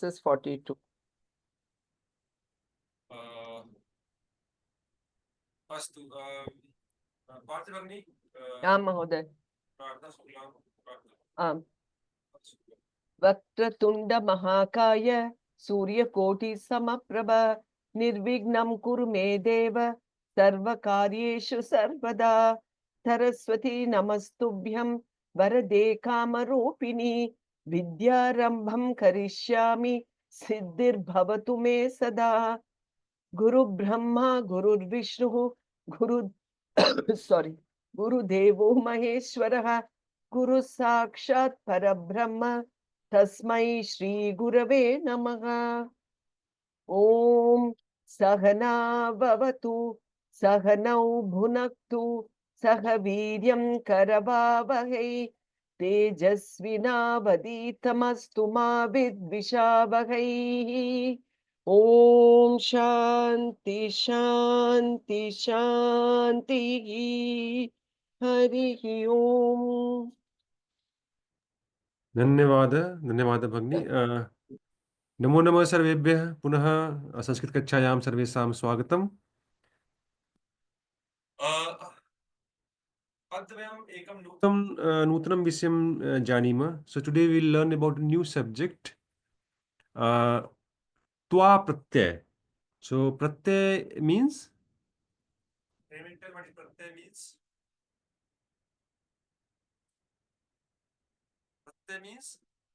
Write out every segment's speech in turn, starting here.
verses 42. अस्तु पार्थिभगिनी Mahoday. प्रार्थना शुक्लां Vaktratunda Mahakaya Surya Koti Samaprabha Nirvignam Kuru Me Deva Sarva Karyeshu Sarvada Saraswati Namastubhyam Varade Kamarupini Vidyarambham Karishyami Siddhir Bhavatu Me Sada Guru Brahma Guru Vishnu Guru sorry Guru Devo Maheshwaraha Guru Sakshat Parabrahma Tasmai Shri Gurave Namaha. Om Sahana Bhavatu Sahanau Bhunaktu Sahaviryam Karavavahai Tejasvinavaditamastu ma vidvishavahai. Om Shanti Shanti Shanti Hari Om. धन्यवाद धन्यवाद भगिनी नमो नमः सर्वेभ्यः पुनः संस्कृतकक्षायां सर्वेषां स्वागतम् अद्य वयम् एकं नूतनं विषयं जानीमः so today we will learn about a new subject त्वा प्रत्यय so pratyay means can you tell what is pratyay means pratyay means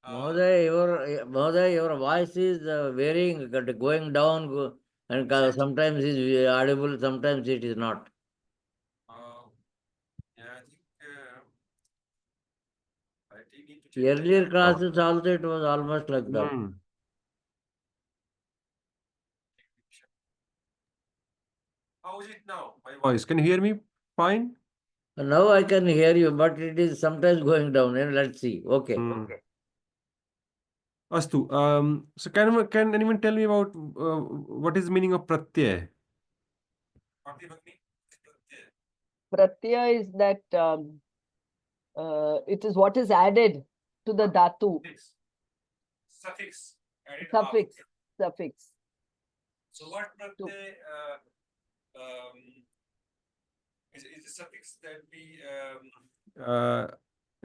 Mahoday, your voice is varying, going down, and sometimes it is audible, sometimes it is not. Yeah, I think Earlier classes also it was almost like that. How is it now? My voice. Can you hear me fine? Now I can hear you, but it is sometimes going down. And let's see. Okay. Astu. So can anyone tell me about what is the meaning of pratyay? Pratyaya is that it is what is added to the dhatu. Suffix. Suffix. So what pratyay is a suffix that we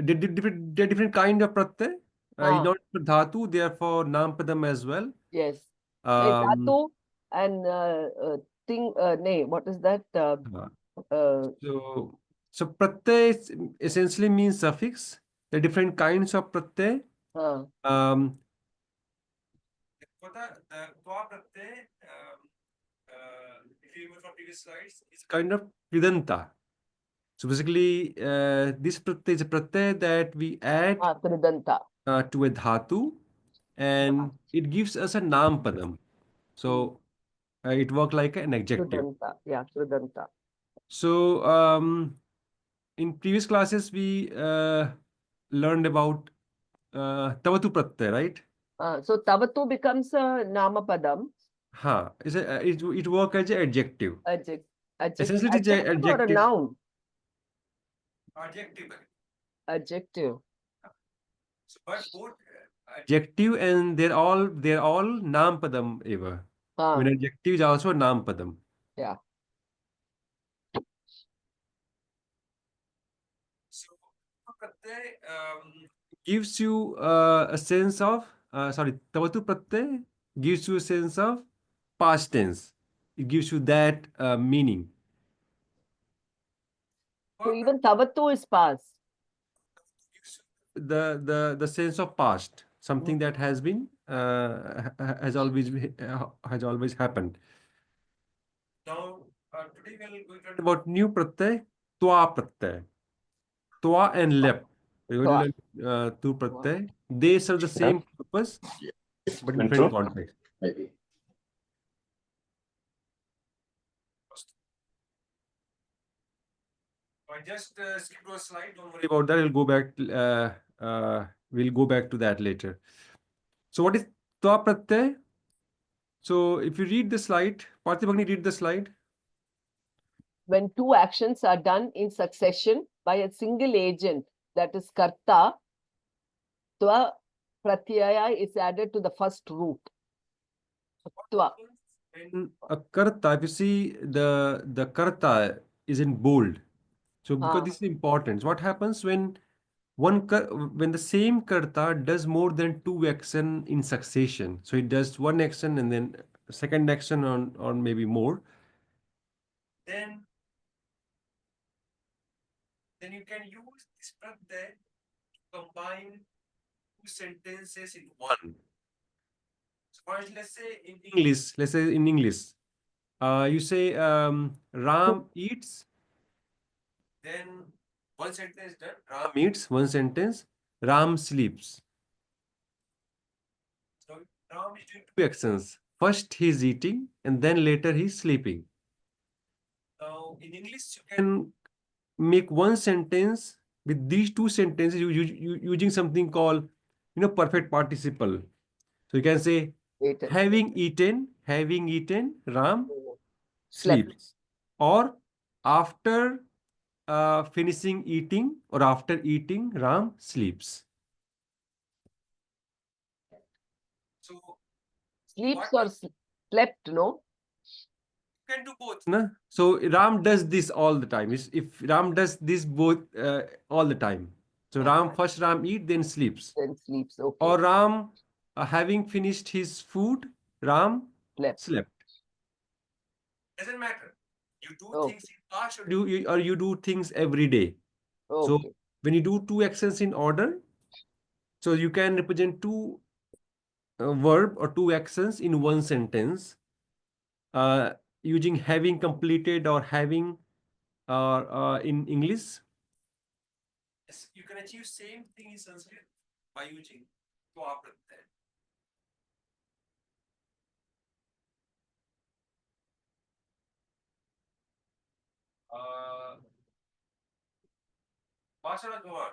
different kind of pratyay. Not dhatu, therefore nampadam as well. Yes. Dhatu and thing. What is that? So pratyay essentially means suffix. There are different kinds of pratyay. For the twa pratyay, if you remember from previous slides, it's kind of kridanta. So basically, this pratyay is a pratyay that we add to a dhatu, and it gives us a nampadam. So it works like an adjective. Kridanta. So in previous classes we learned about tavatu pratyay, right? So tavatu becomes a namapadam. It works as an adjective. Essentially, it is an adjective or a noun. Adjective. So, but both adjective and they're all nampadam eva. When adjective is also nampadam. Yeah. So pratyay gives you a sense of tavatu pratyay gives you a sense of past tense. It gives you that meaning. So even tavatu is past. The sense of past, something that has been has always happened. Now today we are going to learn about new pratyay, twa pratyay. Twa and lep. We will learn two pratyay. They serve the same purpose, but in different context. Maybe. I just skip to a slide. Don't worry about that. We'll go back. We'll go back to that later. So what is twa pratyay? So if you read the slide, Partibhagni, read the slide. When two actions are done in succession by a single agent, that is karta, twa pratyaya is added to the first root. Twa. When a karta, if you see the karta is in bold. So because Ah. this is important. So what happens when when the same karta does more than two action in succession? So it does one action and then second action on or maybe more. Then you can use this pratyay to combine two sentences in one. So first, let's say in English, you say Ram eats, then one sentence done. Ram eats, one sentence. Ram sleeps. So Ram is doing two actions. First he's eating and then later he's sleeping. Now in English you can make one sentence with these two sentences using something called perfect participle. So you can say Eaten. having eaten, Ram Slept. sleeps. Or after finishing eating or after eating, Ram sleeps. So Sleeps what or slept, no? you can do both, na? So Ram does this all the time. If Ram does this both all the time. So Ram eat then sleeps. Then sleeps, okay. Or Ram having finished his food, Ram slept. Doesn't matter. You do Okay. things in past or you do things every day. So Okay. when you do two actions in order, so you can represent two verb or two actions in one sentence uh, using having completed or having in English. Yes, you can achieve same thing in Sanskrit by using twa pratyay. Bhashana Kumar.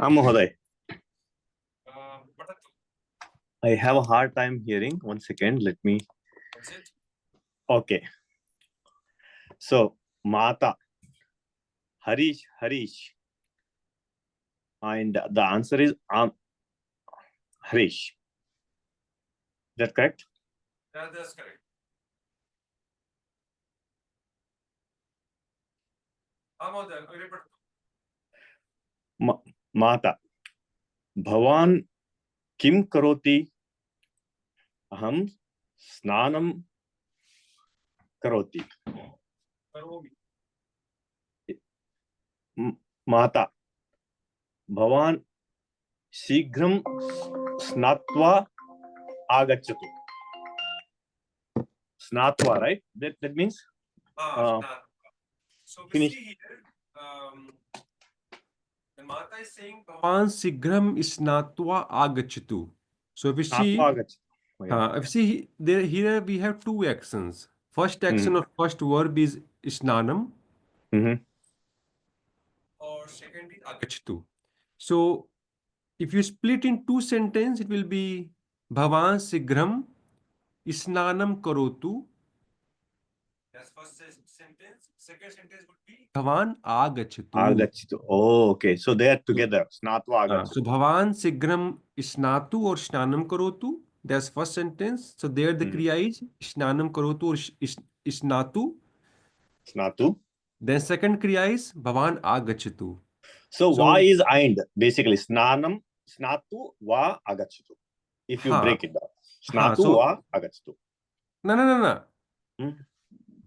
Mohoday, Patatu. I have a hard time hearing. 1 second, let me. That's it. Okay. So, Mata, Harish. And the answer is Harish. Is that correct? That's correct. Mata, Bhavan Kim Karoti? Aham Snanam Karoti. Mata, Bhavan Shighram Snatva Agachatu. Snatva, right? That means so finish. See here, the Mata is saying Bhavan Sigram Isnatva Agachatu. So if you see, if you see there here we have two actions. First action or first verb is Isnanam. Or second is Agachatu. So if you split in two sentences, it will be Bhavan Sigram Isnanam Karotu. That's first sentence. Second sentence would be Bhavan Agachatu. Agachatu. Oh, okay. So they are together. Snatva Agachatu. So Bhavan Sigram Isnatu or Snanam Karotu. That's first sentence. So there the Kriya is Snanam Karotu or Isnatu. Snatu. Then second Kriya is Bhavan Agachatu. So va is aind. Basically, Snanam, Snatu, va agachatu. If you break it down. Snatu, va agachatu. No.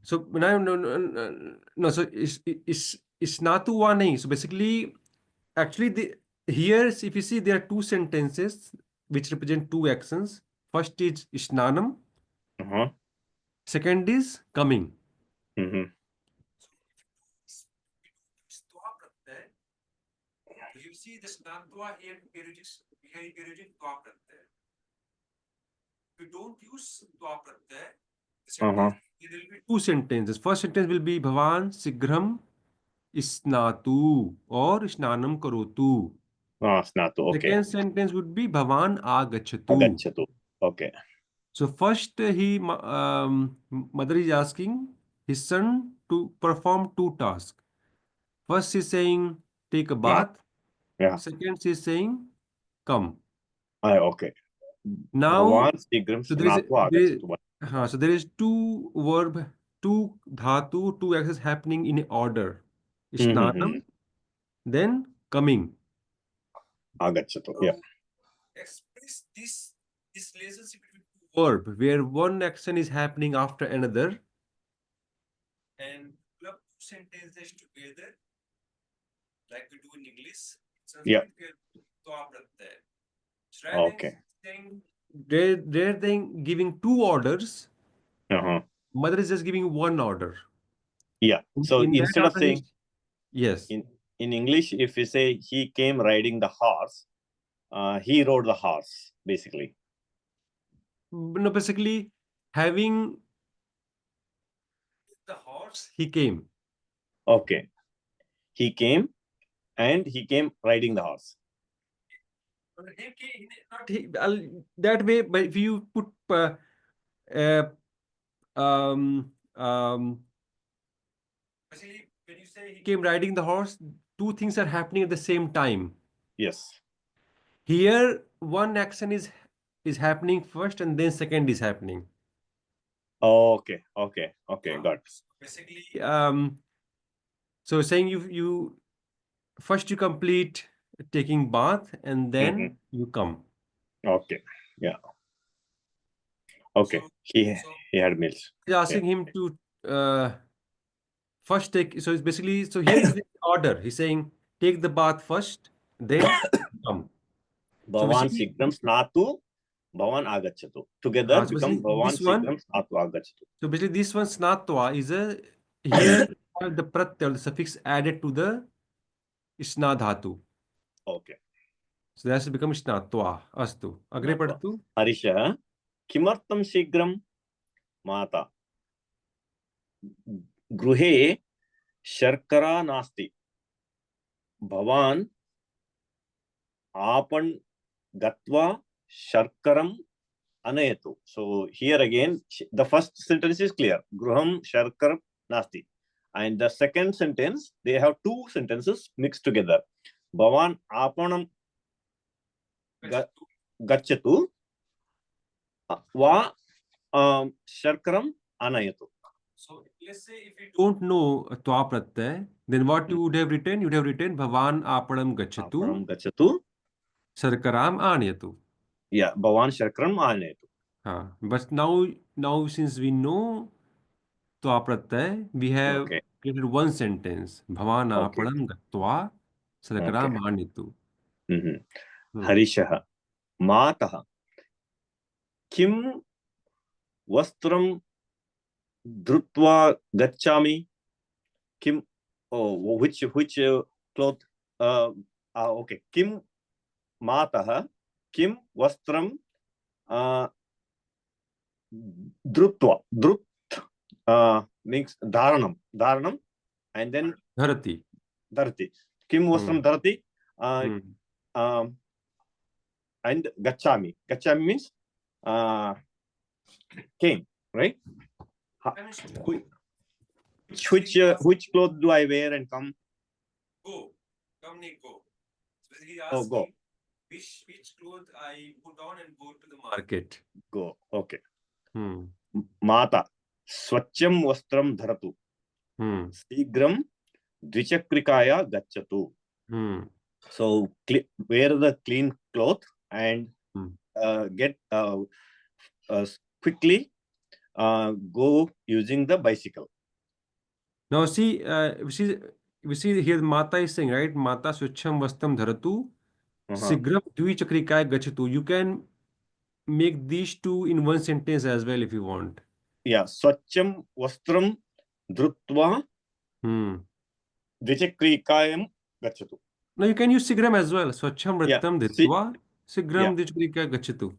So no. So Isnatu va nahi. So basically, actually, here if you see there are two sentences which represent two actions. First is Snanam. Second is coming. You see the Snatva here using Twa pratyay. If you don't use Twa pratyay, there will be two sentences. First sentence will be Bhavan Sigram Isnatu or Snanam Karotu. Snatu, okay. Second sentence would be Bhavan Agachatu. Agachatu, okay. So first mother is asking his son to perform two tasks. First he's saying take a bath. Yeah. Second is saying come. Okay. Now, Bhavan Sigram so there is Snatva Agachatu. so there is two verb, two dhatu, two actions happening in order. Snanam, then coming. Agachatu. Yeah. Express this relationship between two verb where one action is happening after another and club two sentences together like we do in English. Yeah. Okay. Rather than giving two orders, mother is just giving one order. Yeah. So In that instead of order, saying yes, in English, if we say he came riding the horse, he rode the horse, basically. no, basically having the horse, he came. Okay. He came and he came riding the horse. That way, but if you put basically when you say he came riding the horse, two things are happening at the same time. Yes. Here, one action is happening first, and then second is happening. Okay. Got it. Basically, so saying you first you complete taking bath, and then you come. Okay. Yeah. Okay. So, He had meals. he's asking him to first take. So it's basically here is the order. He's saying take the bath first, then come. Bhavan basically- Sigram Snatu, Bhavan Agachatu. Together so become basically Bhavan this one- Sigram Snatu Agachatu. So basically, this one snatva is here the pratyay, the suffix added to the isna dhatu. Okay. So that has to become snatva. Astu. Agre padtu. Harisha, Kimartam Sigram Mata. Gruhe Sharkara Nasti. Bhavan Apan Gatva Sharkaram Anayetu. So here again, the first sentence is clear. Gruham Sharkar Nasti. And the second sentence, they have two sentences mixed together. Bhavan Apanam Gachatu Va Sharkaram Anayatu. So let's say if you don't know twa pratyay, then what you would have written? You would have written Bhavan Apanam Gachatu Apanam Gachatu. Sarkaram Anyatu. Yeah, Bhavan Sharkaram Anayatu. But now since we know twa pratyay, we have created one sentence. Bhavan Apanam Gatva Sarkaram Anyatu. Harisha Mataha Kim Vastram Drutva Gachami. Kim, which cloth? Okay. Kim Mataha Kim Vastram Drutva. Drut means Dharanam, and then Dharati. Kim Vastram Dharati and Gachami. Gachami means came, right? Which clothes do I wear and come? Go. So he asking go. Which clothes I put on and go to the market. Go. Okay. Mata Swacham Vastram Dharatu. Sigram Dvichakrikaya Gachatu. So wear the clean cloth and get quickly go using the bicycle. Now see, we see here Mata is saying, right? Mata Swacham Vastam Dharatu Sigram Dvichakrikaya Gachatu. You can make these two in one sentence as well if you want. Yeah, Swacham Vastram Drutva Dvichakrikayam Gachatu. No, you can use Sigram as well. Swacham Vratam Dhritva Sigram Dvichakrikaya Gachatu.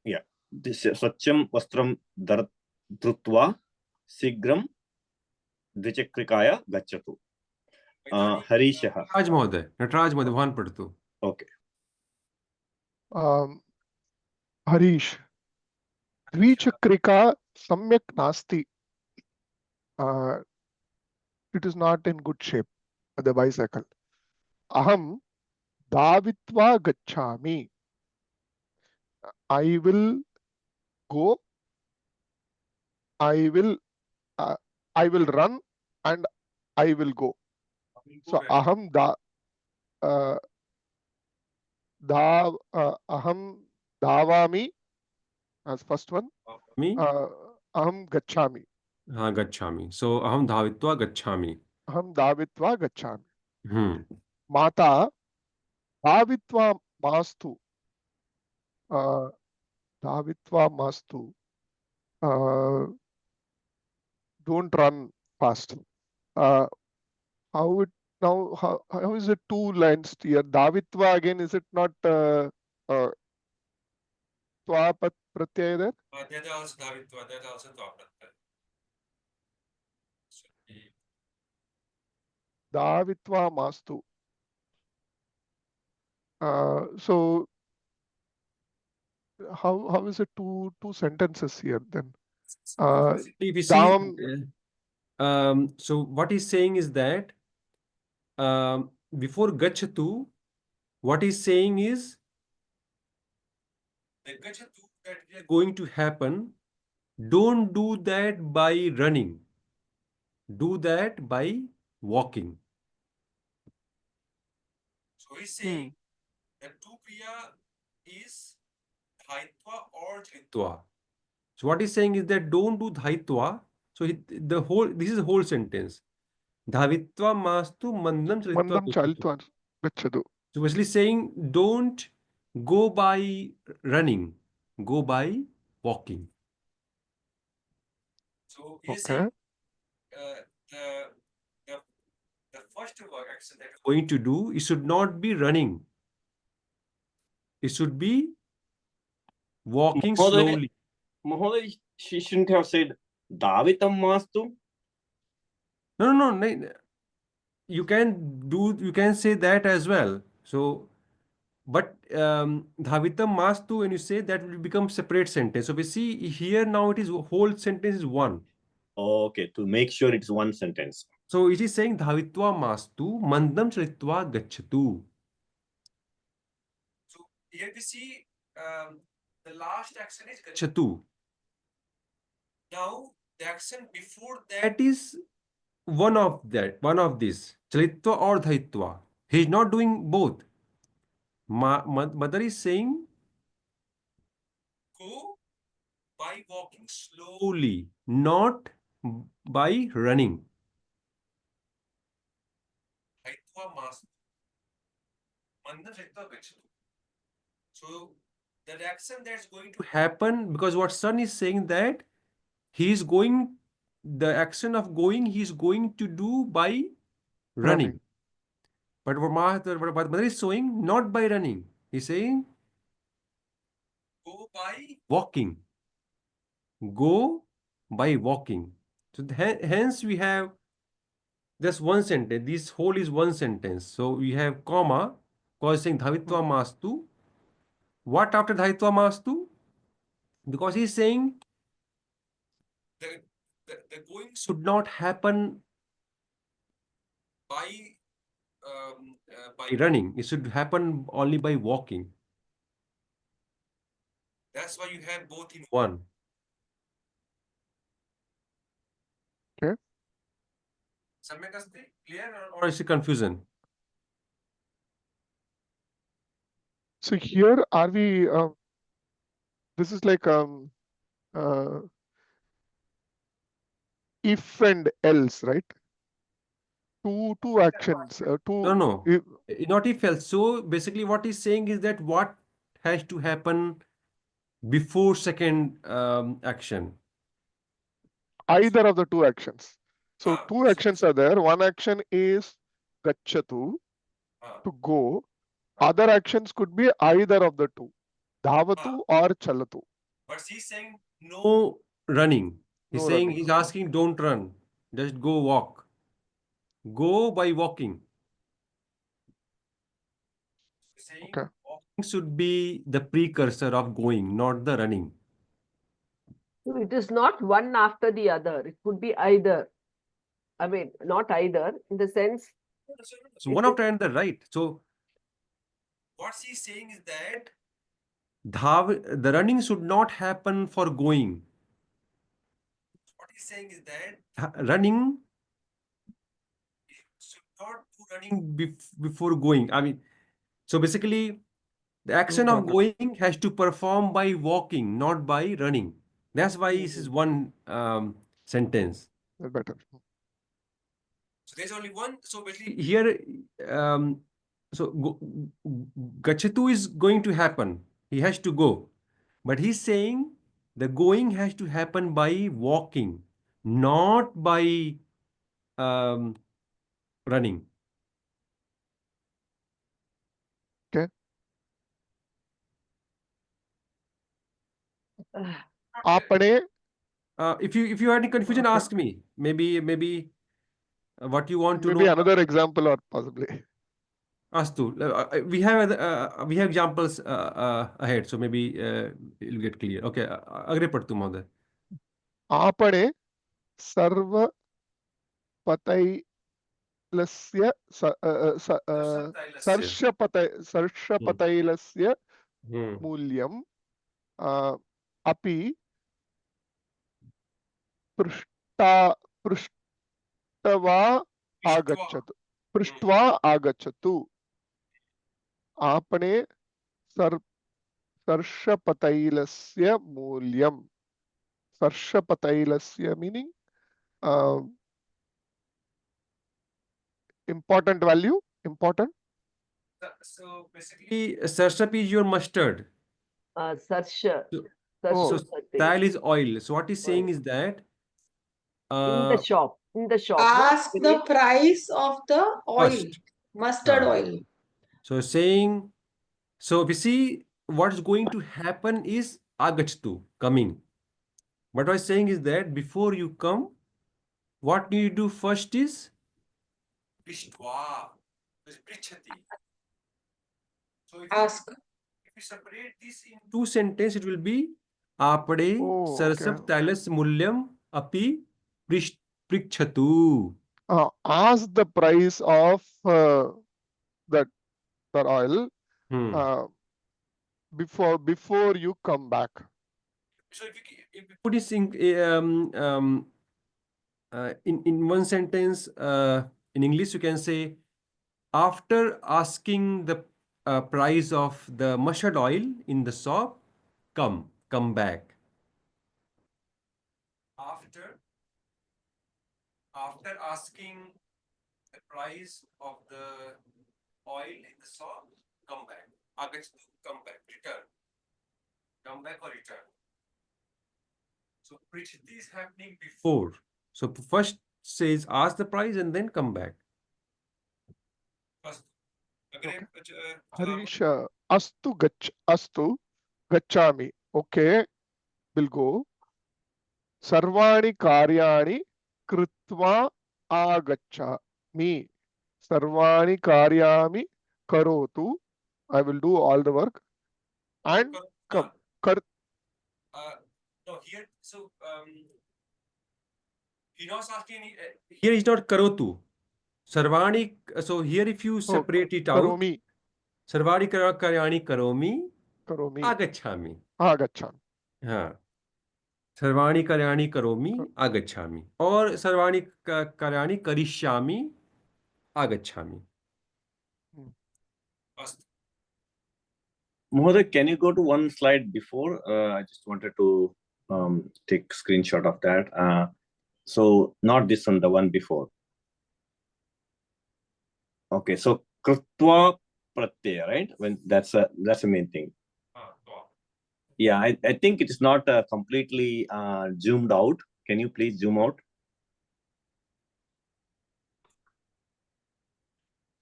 Yeah, this Swacham Vastram Drutva Sigram Dvichakrikaya Gachatu. Harisha. Nataraj Mohoday, Bhavan Padtu. Okay. Harish, Dvichakrika Samyak Nasti. It is not in good shape, the bicycle. Aham Davitva gacchami. I will go. I will run and I will go. So aham uh, aham davami as first one. Me? Aham gacchami. हाँ गच्छामि. So aham dhavitva gacchami. Aham davitva gacchami. Hmm. Mata davitva mastu. Davitva mastu. Don't run fast. How it now? How is it two lines here? Davitva again. Is it not twa pratyaya there? That also dhavitva. That also dhavitva. Davitva mastu. So how is it two sentences here then? If you see, Davam. so what he's saying is that before gachatu, what he's saying is the gachatu that we are going to happen, don't do that by running. Do that by walking. So he's saying that two kriya is dhaitva or dhritva. So what he's saying is that don't do dhaitva. So this is the whole sentence. Dhavitva mastu mandam chalitva Mandam gachatu. chalitva gachadu. So basically saying don't go by running, go by walking. So he's saying the first work action that you're going to do, it should not be running. It should be walking Mahoday, slowly. Mahoday, she shouldn't have said Davitam mastu. No. You can say that as well. So, but dhavitam mastu, when you say that will become separate sentence. So we see here now it is whole sentence is one. Okay, to make sure it's one sentence. So it is saying dhavitva mastu mandam chalitva gachatu. So here we see the last action is gachatu. Now the action before that is one of this chalitva or dhaitva. He is not doing both. Mother is saying go by walking slowly, not by running. So the reaction that's going to happen, because what son is saying that he is going, the action of going he is going to do by running. But what mother is showing not by running. He's saying go by walking. Go by walking. So hence we have just one sentence. This whole is one sentence. So we have comma, because saying dhavitva mastu. What after dhavitva mastu? Because he's saying the going should not happen by running. It should happen only by walking. That's why you have both in one. Okay. Samyak asti clear or is it confusion? So here are we? This is like if and else, right? Two actions. No. Not if else. So basically, what he's saying is that what has to happen before second action. Either of the two actions. So two actions are there. One action is gachatu, to go. Other actions could be either of the two, dhavatu or chalatu. But he's saying no running. He's No saying running. he's asking don't run, just go walk. Go by walking. Okay. Walking should be the precursor of going, not the running. So it is not one after the other. It could be either. I mean, not either in the sense. So one after another, right? So what she's saying is that the running should not happen for going. What he's saying is that running should not do running before going. I mean, so basically, the action of Got it. going has to perform by walking, not by running. That's why this is one sentence. Better. So there's only one. So basically here, so Gachatu is going to happen. He has to go. But he's saying the going has to happen by walking, not by um, running. Okay. Apane, If you had any confusion, ask me. Maybe what you want to maybe know. another example or possibly. Astu. We have examples ahead, so maybe it'll get clear. Okay. अग्रे पढ़ तुम महोदय. आपणे सर्वपतैलस्य सर्षपतैलस्य मूल्यं अपि पृष्ट्वा आगच्छतु. पृष्ट्वा आगच्छतु. आपणे सर्षपतैलस्य मूल्यं. Sarshapatailasya meaning important value, important. So basically, sarshap is your mustard. Sarsha. So, Oh. so tile is oil. So what he's saying is that In the shop. In the shop. Ask not the within- price of the oil, first. mustard Ah. oil. So saying, so we see what's going to happen is agachtu, coming. What I was saying is that before you come, what you do first is Prishtva. So Ask. if you separate this in two sentences, it will be Apade Oh, sarasap okay. talas mulyam api prichhatu. Ask the price of that oil before you come back. So if you put this in one sentence in English, you can say, after asking the price of the mustard oil in the shop, come back. After asking the price of the oil in the shop, come back. Come back, return. Come back or return. So Prichhati is happening before. So first says ask the price and then come back. First. Okay. Harish, astu gachami. Okay, will go. Sarvani karyani kritva agachami. Sarvani karyami karotu. I will do all the work. And come. No, here, so he's not asking, here is not karotu. Sarvani, so here if you separate it out, karomi. Sarvani karyani karomi, agachami. Agachami. हाँ. सर्वाणि कार्याणि करोमि आगच्छामि और सर्वाणि कार्याणि करिष्यामि आगच्छामि. Mohoday, can you go to one slide before? I just wanted to take screenshot of that. So not this one, the one before. Okay, so krutva pratyaya, right? When that's the main thing. Yeah, I think it is not completely zoomed out. Can you please zoom out?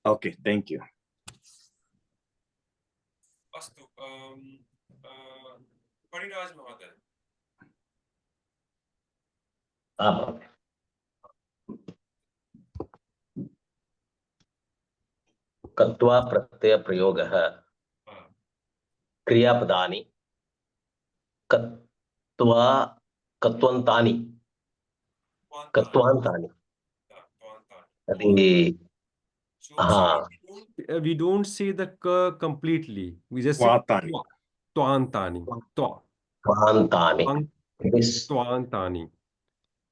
Okay, thank you. अस्तु. परिराज महोदय. कत्वा प्रत्यय प्रयोगः क्रियापदानि कत्वा कत्वन्तानि कत्वान्तानि. So we don't say the k completely. We just say Twatani. twantani. Twa. Tvantani. It is Twantani.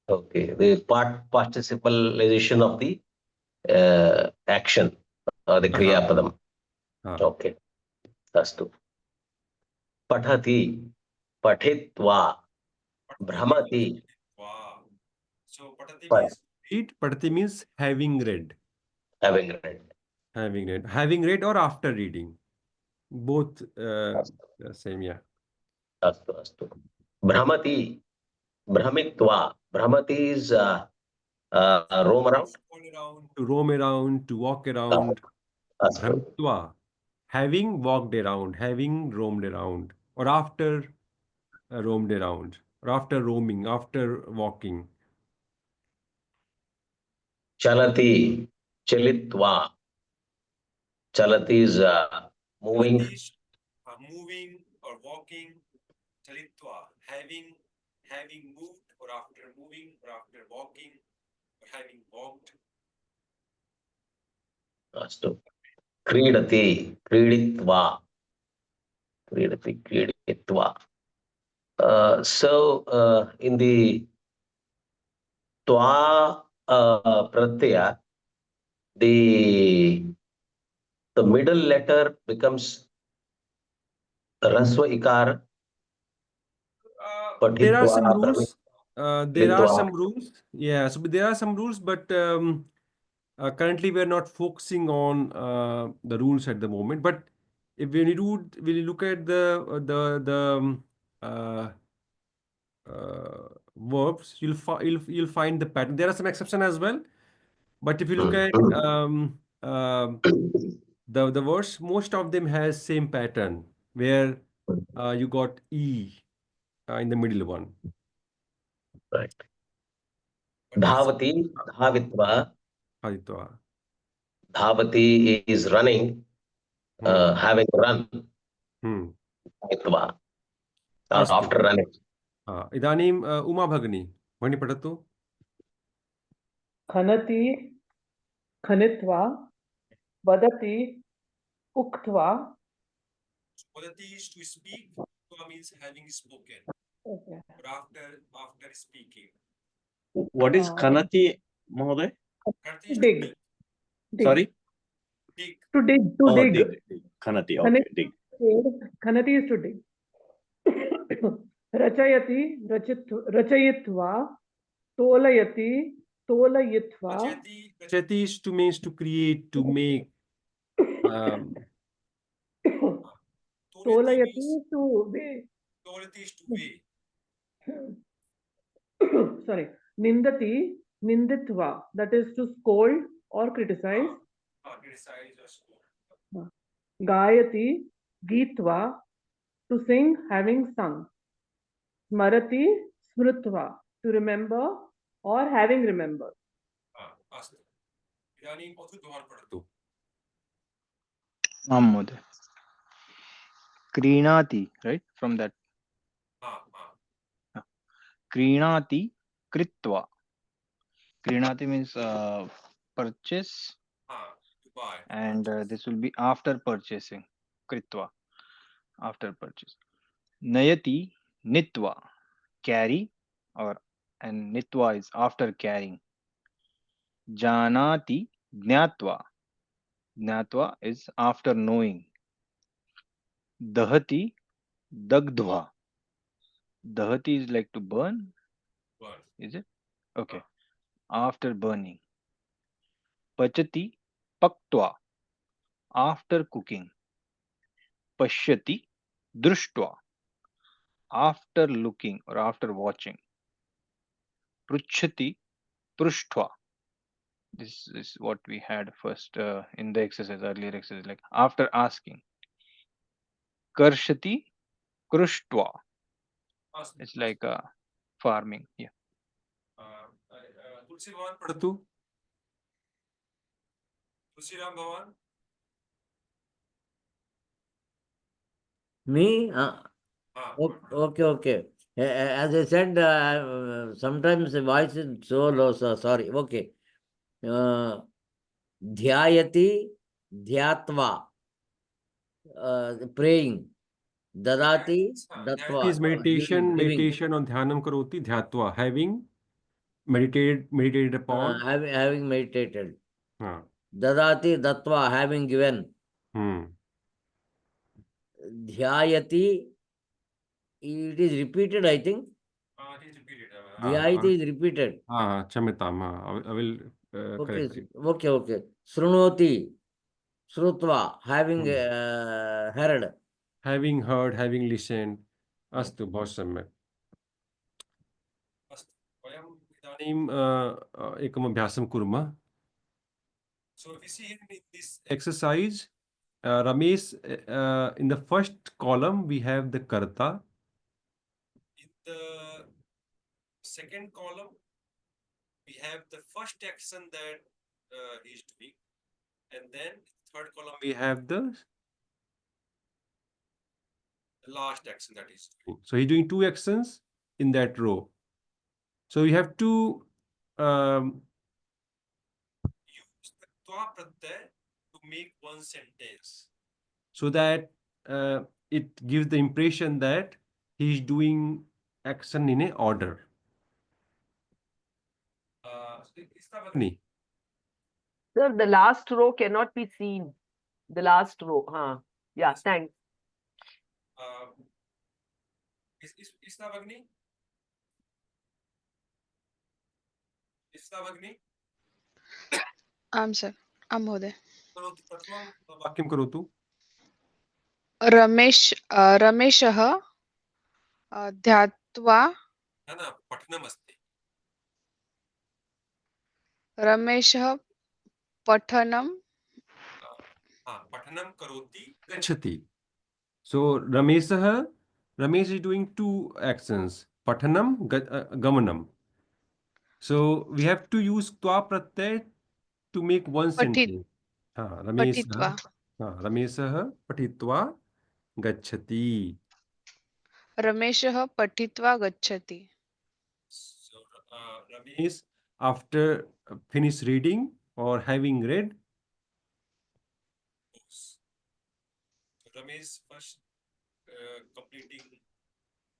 okay. The participalization of the action, the Kriya Padam. Ah. Okay. Astu. Pathati. Pathitva. Brahmati. So patati Pat- means read. Patati means having read. Having read. Having read. Having read or after reading. Both same, yeah. Astu. Astu. Brahmati. Brahmitva. Brahmati is roam around. To roam around, to walk around. Astu. Brahmitva. Having walked around, having roamed around, or after roamed around, or after roaming, after walking. Chalati. Chalitva. Chalati is moving. Moving or walking. Chalitva. Having moved, or after moving, or after walking, or having walked. Astu. Kridati. Kriditva. Kridati. Kriditva. So in the Twa pratyaya, the middle letter becomes Rasva Ikar. There are Patitva, some rules. There are Litva. some rules. Yeah, so there are some rules, but currently we're not focusing on the rules at the moment. But if when you look at verbs, you'll find the pattern. There are some exceptions as well. But if you look at the words, most of them has same pattern where you got E in the middle one. Right. Dhavati, Dhavitva. Aditya. Dhavati is running, having run. Hmm. Dhavitva. Astu. After running. इदानीं उमा भगिनी भगिनी पठतु. खनति खनित्वा वदति उक्त्वा. Vadati is to speak. Uktva means having spoken. Okay. Or after speaking. What is Khanati, Mahoday? Khanati is to Dig. dig. Dig. Sorry? Dig. To dig. To Oh, dig. dig. Khanati, okay, dig. Khanati is to dig. रचयति रचयित्वा तोलयति तोलयित्वा. Rachati is to means to create, to make. Tolayati to weigh. Tolati is to weigh. Sorry. Nindati, ninditva. That is to scold or criticize. Criticize or scold. Gayati, geetva. To sing, having sung. Smarati, smrutva. To remember or having remembered. अस्तु. इदानीं अथुद्वार पठतु. आं महोदय. क्रीणाति, right? From that. क्रीणाति कृत्वा. क्रीणाति means purchase. To buy. And this will be after purchasing. Kritva. After purchase. Nayati nitva. Carry, and nitva is after carrying. Janati jnatva. Jnatva is after knowing. Dahati dagdva. Dahati is like to burn. Burn. Is it? Okay. After burning. Pachati paktva. After cooking. Pashyati drushtva. After looking or after watching. Pruchhati prushtva. This is what we had first in the exercise, earlier exercise, like after asking. Karshati krushtva. It's like farming. Yeah. तुलसी भवन पढ़तु. तुलसीराम भवन. Me? Okay. As I said, sometimes the voice is so low, so sorry. Okay. Dhyayati dhyatva, praying. Dadati, That datva, is meditation, giving. meditation on dhyanam karoti, dhyatva, having meditated upon. Having meditated. हाँ, Dadati, datva, having given. Hmm, Dhyayati, it is repeated, I think. हाँ, it is repeated. Dhyayati is repeated. हाँ, क्षम्यताम, हाँ, I will Okay, correct it. okay. Srunoti, srutva, having heard. Having heard, having listened. अस्तु, बहुत सम्यक्. अस्तु, वयम् इदानीं एकम् अभ्यासं कुर्मः. So if you see in this exercise, Ramesh, in the first column we have the karta. In the second column, we have the first action that he is doing, and then third column we have the last action that he's doing. So he's doing two actions in that row. So you have to use the twa pratyay to make one sentence, so that it gives the impression that he's doing action in a order. Agni. Sir, the last row cannot be seen. The last row. Huh. Yeah, thanks. Is that Agni? Is that Agni? आम् सर् आं महोदय प्रथमं वाक्यं करोतु. रमेशः ध्यात्वा न पठनमस्ति. रमेशः पठनं पठनं करोति गच्छति. So Ramesh is doing two actions, pathanam, gamanam. So we have to use twa pratyay to make one sentence. पठित्वा Rameshah patitva gacchati. रमेशः पठित्वा गच्छति. So Ramesh, after finish reading or having read, goes. So Ramesh first completing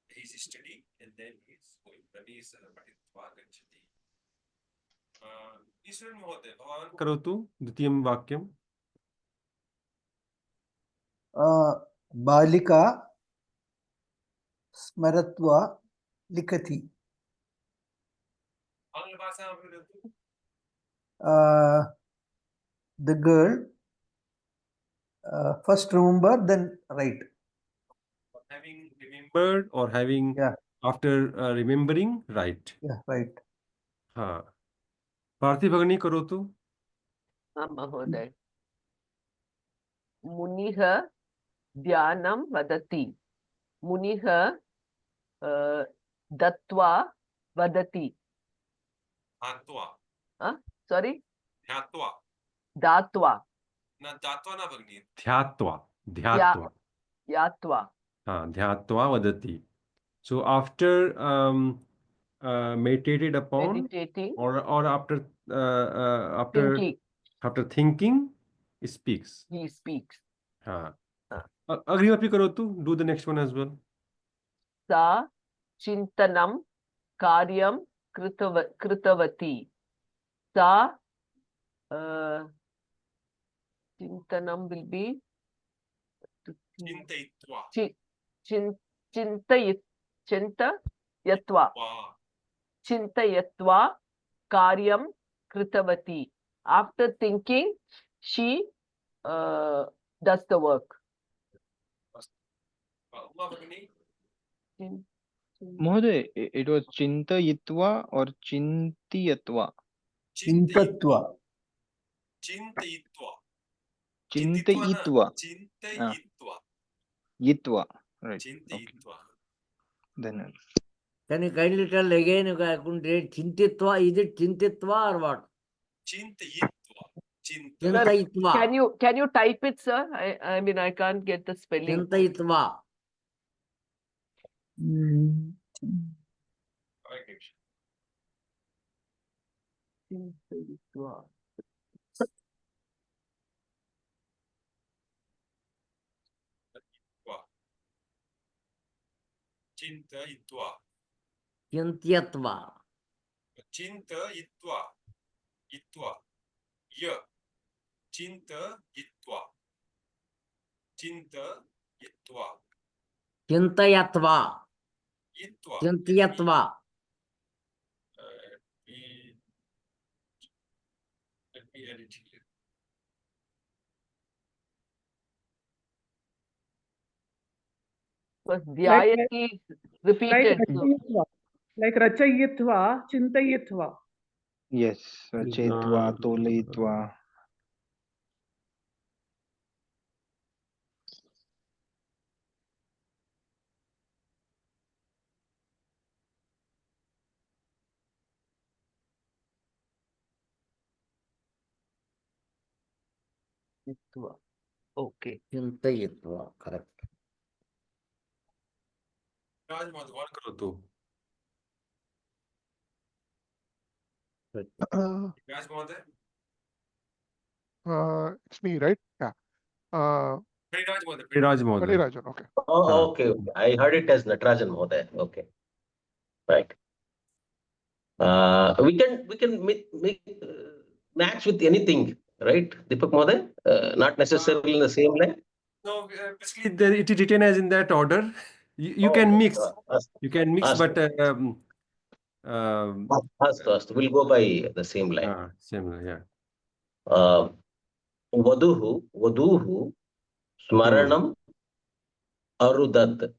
his study and then he is going. Ramesh patitva gacchati. Ishwaran महोदय, भवान् करोतु द्वितीयं वाक्यं. बालिका स्मरत्वा लिखति. आङ्ग्लभाषां वदतु. The girl first remember, then write. Having remembered or having after remembering, right. Yeah, right. हाँ. पार्थिव भगिनी करोतु. हाँ, महोदय. मुनिः ध्यानं वदति. मुनिः दत्वा वदति. ध्यात्वा. Sorry? ध्यात्वा. दात्वा. न दात्वा न भगिनी. ध्यात्वा. ध्यात्वा. ध्यात्वा. हाँ, ध्यात्वा वदति. So after meditated upon, meditating, or thinking, after thinking, he speaks. He speaks. हाँ. अग्रिमपि करोतु. Do the next one as well. सा चिन्तनं कार्यं कृतवती. सा चिन्तनं will be चिन्तयित्वा कार्यं कृतवती. After thinking, she does the work. Mohoday, it was chintayitva or chintiyatva? Chintatva. Chintayitva. Chintayitva. Chintayitva. Yitva. Right. Chintayitva. Then Can you kindly tell again? I couldn't read. Chintitva. Is it chintitva or what? Chintayitva. Chintayitva. Can you type it, sir? I mean, I can't get the spelling. Chintayitva. Chintayitva. चिन्तयित्वा चिन्त्यत्वा चिन्तयित्वा इत्वा य चिन्तयित्वा चिन्तयित्वा चिन्तयत्वा इत्वा चिन्त्यत्वा e- let me edit here. Because Like, dhyayati is repeated. So rachayitva. Like rachayitva, chintayitva. Yes, rachayitva, tolayitva. Chintayitva. Okay. चिन्तयित्वा correct. Raj Madhav, one करोतु. Raj Madhav, It's me, right? Yeah. Raj Madhav, Raj Madhav. Rajan, okay. Oh, okay. I heard it as Natarajan Mohoday. Okay. Right. We can match with anything, right? Deepak Mohoday? Not necessarily in the same line. No, basically it is written as in that order. You can Okay. mix. You can mix, Astu. but Astu. We'll go by the same line. similar, yeah. Vaduhu smaranam arudat.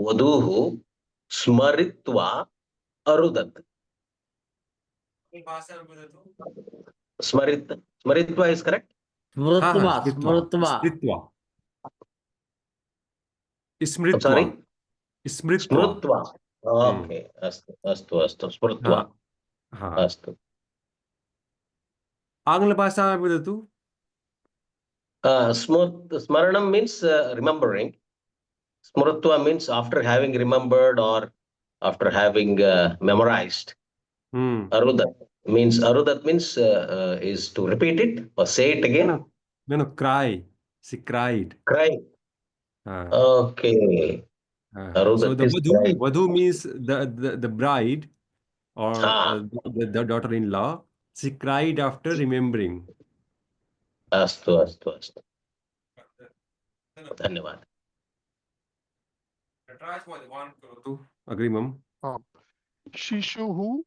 Vaduhu smaritva arudat. Smaritva is correct? Smrutva, Smritva. smrutva. Smritva. I'm sorry? Smritva. Smrutva. Okay. Astu. Smrutva. Astu. आङ्ग्लभाषा वदतु. Smaranam means remembering. Smrutva means after having remembered or after having memorized. Arudat means is to repeat it or say it again. No, cry. She cried. Cry. Okay. So the is crying. Vadhu means the bride or the daughter-in-law. She cried after remembering. Astu. Dhanyavad. Agreemam. Shishuhu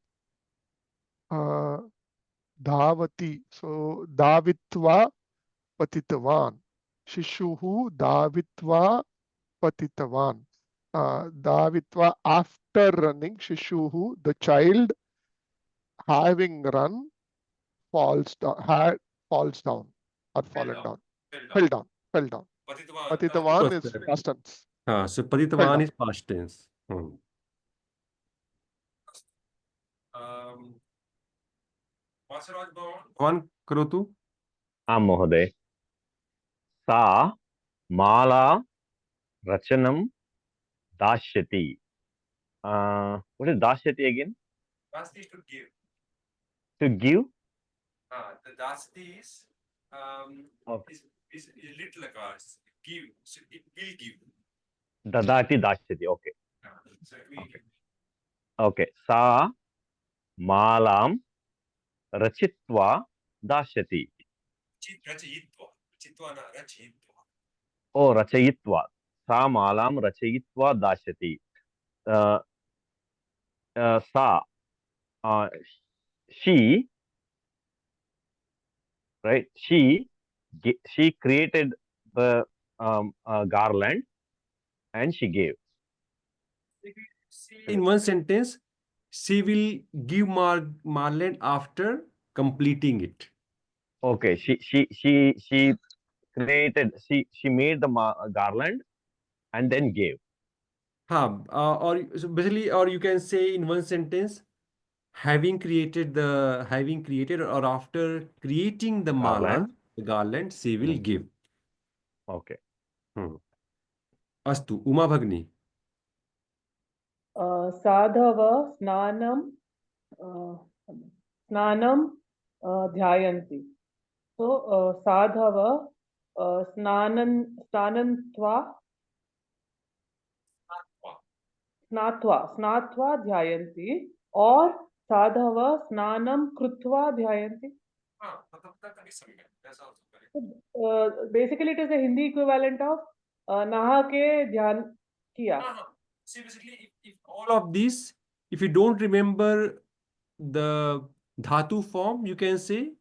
dhavati. So davitva patitavan. Shishuhu davitva patitavan. Davitva after running. Shishuhu, the child having run falls down, falls down or fallen down. Fell down. Patitavan is past tense. So patitavan is past tense. One karotu. Mohoday. Sa mala rachanam dashyati. What is dashyati again? Dasti is to give. To give? The dasti is little cars. Give. So it will give. Dadati dashyati. Okay. So it will give. Okay. Sa malam rachitva dashyati. Rachayitva. Rachitva na rachayitva. Oh, rachayitva. Sa malam rachayitva dashyati. Sa, she, right? She created the garland and she gave. In one sentence, she will give Marland after completing it. Okay, she created, she made the garland and then gave. Or so basically, or you can say in one sentence, having created or after creating the mala, the garland, she will give. Okay. Astu, Uma Bhagni. Sadhava snanam dhyayanti. So sadhava snanantva स्नात्वा ध्यायन्ति or sadhava snanam krutva dhyayanti. Basically it is the Hindi equivalent of naha ke dhyan kiya. See, basically, if all of these, if you don't remember the dhatu form, you can say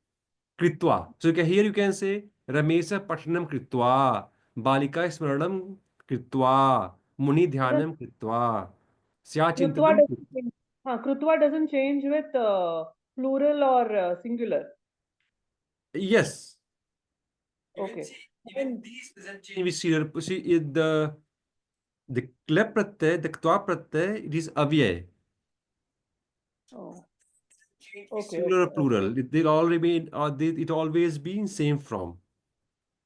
kritva. So here you can say Ramesa Patnam kritva, Balika Smaranam kritva, Muni Dhyanam kritva, Krutva Syachintanam. doesn't change. Krutva doesn't change with plural or singular. Yes. Okay. Even these doesn't change with singular. See, the klep pratyay, the ktva pratyay, it is avyay. Oh. Change with Okay, singular or okay. plural. They'll all remain, it always be in same form.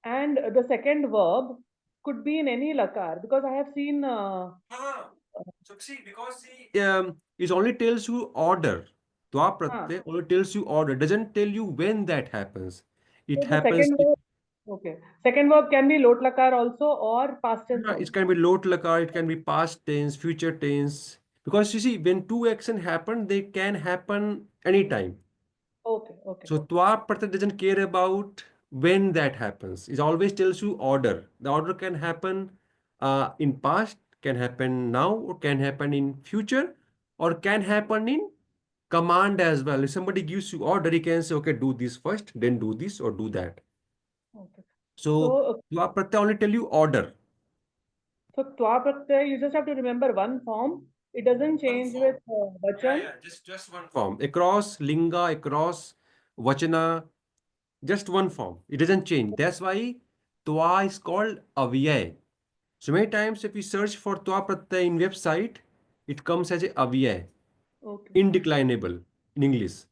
And the second verb could be in any lakar because I have seen. So see, because it only tells you order. Twa pratyay only tells you order. Doesn't tell you when that happens. It So the happens. second verb, okay. Second verb can be lot lakar also or past tense also. It can be lot lakar. It can be past tense, future tense. Because you see, when two action happen, they can happen anytime. Okay, okay. So twa pratyay doesn't care about when that happens. It always tells you order. The order can happen in past, can happen now, or can happen in future, or can happen in command as well. If somebody gives you order, you can say, okay, do this first, then do this or do that. Okay. So twa pratyay only tell you order. So twa pratyay, you just have to remember one form. It doesn't change with vachan. Just one form. Across linga, across vachana, just one form. It doesn't change. That's why twa is called avyay. So many times if you search for twa pratyay in website, it comes as a avyay, Okay. indeclinable in English,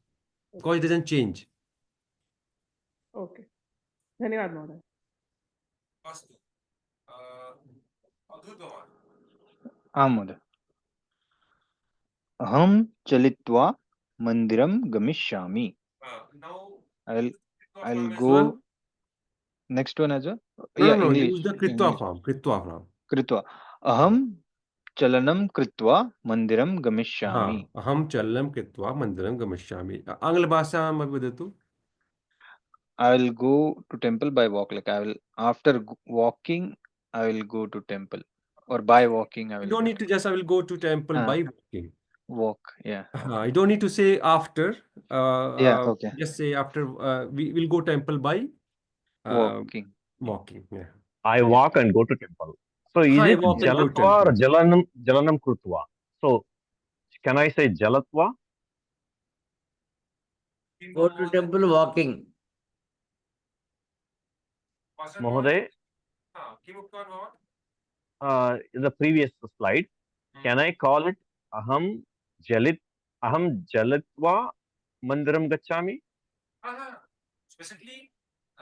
because it doesn't change. Okay. धन्यवाद महोदय. आं महोदय. अहं चलित्वा मन्दिरं गमिष्यामि. I'll go. Next one as well. Yeah, No, English. use the kritva form. Kritva form. Kritva. Aham chalanam kritva mandiram gamishyami. Aham chalanam kritva mandiram gamishyami. Angla bhasham api vadatu. I will go to temple by walk. Like I will after walking, I will go to temple, or by walking I will. You don't need to just I will go to temple by walking. Walk. Yeah. You don't need to say after. Yeah. Okay. Just say after. We will go temple by Walking. walking. Yeah. I walk and go to temple. So is I it walk and go to jalatva or temple. jalanam krutva? So can I say jalatva? Go to temple walking. Mahoday, in the previous slide, can I call it aham jalitva mandiram gachami? Basically,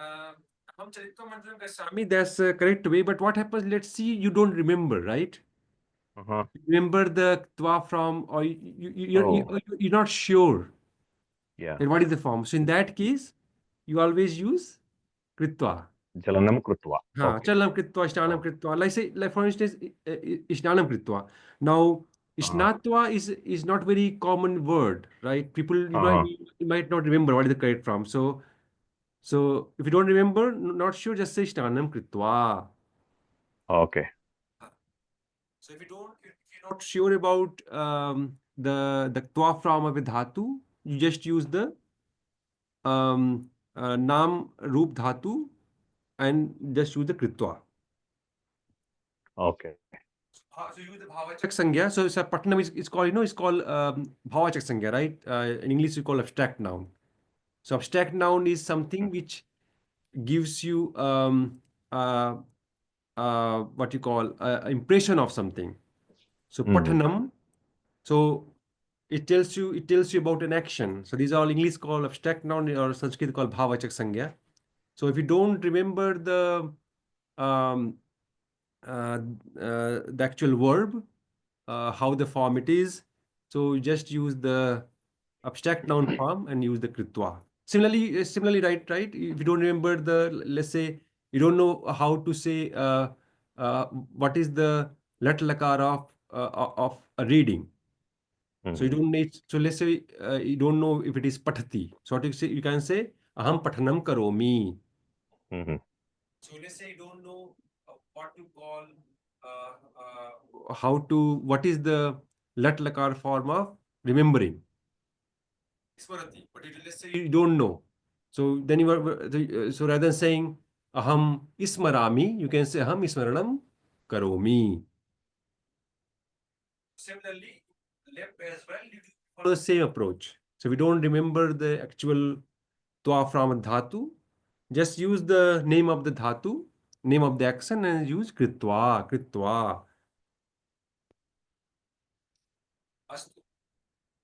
aham chalitva mandiram gachami. That's the correct way. But what happens? Let's see. You don't remember, right? Remember the twa from, or you're not sure. Yeah. Then what is the form? So in that case, you always use kritva. Jalanam krutva. Okay. Chalanam kritva, ishnanam kritva. Like for instance, ishnanam kritva. Now, ishnatva is not very common word, right? People you might not remember what is the correct form. So if you don't remember, not sure, just say ishnanam kritva. Okay. So if you're not sure about the twa form of a dhatu, you just use the naam roop dhatu and just use the kritva. Okay. So use the bhavachak sangya. So Patnam is called, it's called bhavachak sangya, right? In English we call abstract noun. So abstract noun is something which gives you what you call impression of something. So Patnam, so it tells you about an action. So these are all English called abstract noun, or Sanskrit called bhavachak sangya. So if you don't remember the actual verb, how the form it is, so you just use the abstract noun form and use the kritva. Similarly, right? If you don't remember let's say you don't know how to say what is the lat lakar of of a reading. So you Mhm. don't need. So let's say you don't know if it is patati. So what you say? You can say aham pathanam karomi. Mhm. So let's say you don't know what to call, how to, what is the lat lakar form of remembering? Smarati. But let's say you don't know. So then you are, so rather than saying aham ismarami, you can say aham ismaranam karomi. Similarly, left as well, you follow the same approach. So we don't remember the actual twa from dhatu, just use the name of the dhatu, name of the action, and use kritva, kritva. Astu.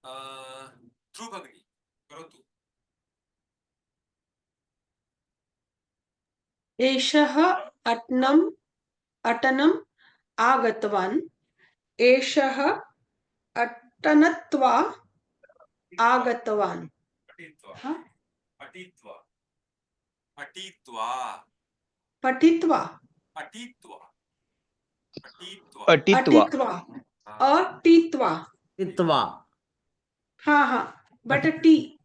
Dhruv Bhagini, karotu. एषः अटनम् आगतवान् एषः अटनत्वा आगतवान् Atitva. हाँ? Atitva. Atitva. पठित्वा Atitva. Atitva. Atitva. अटित्वा Ah. अटित्वा Titva. हाँ हाँ but Ati- T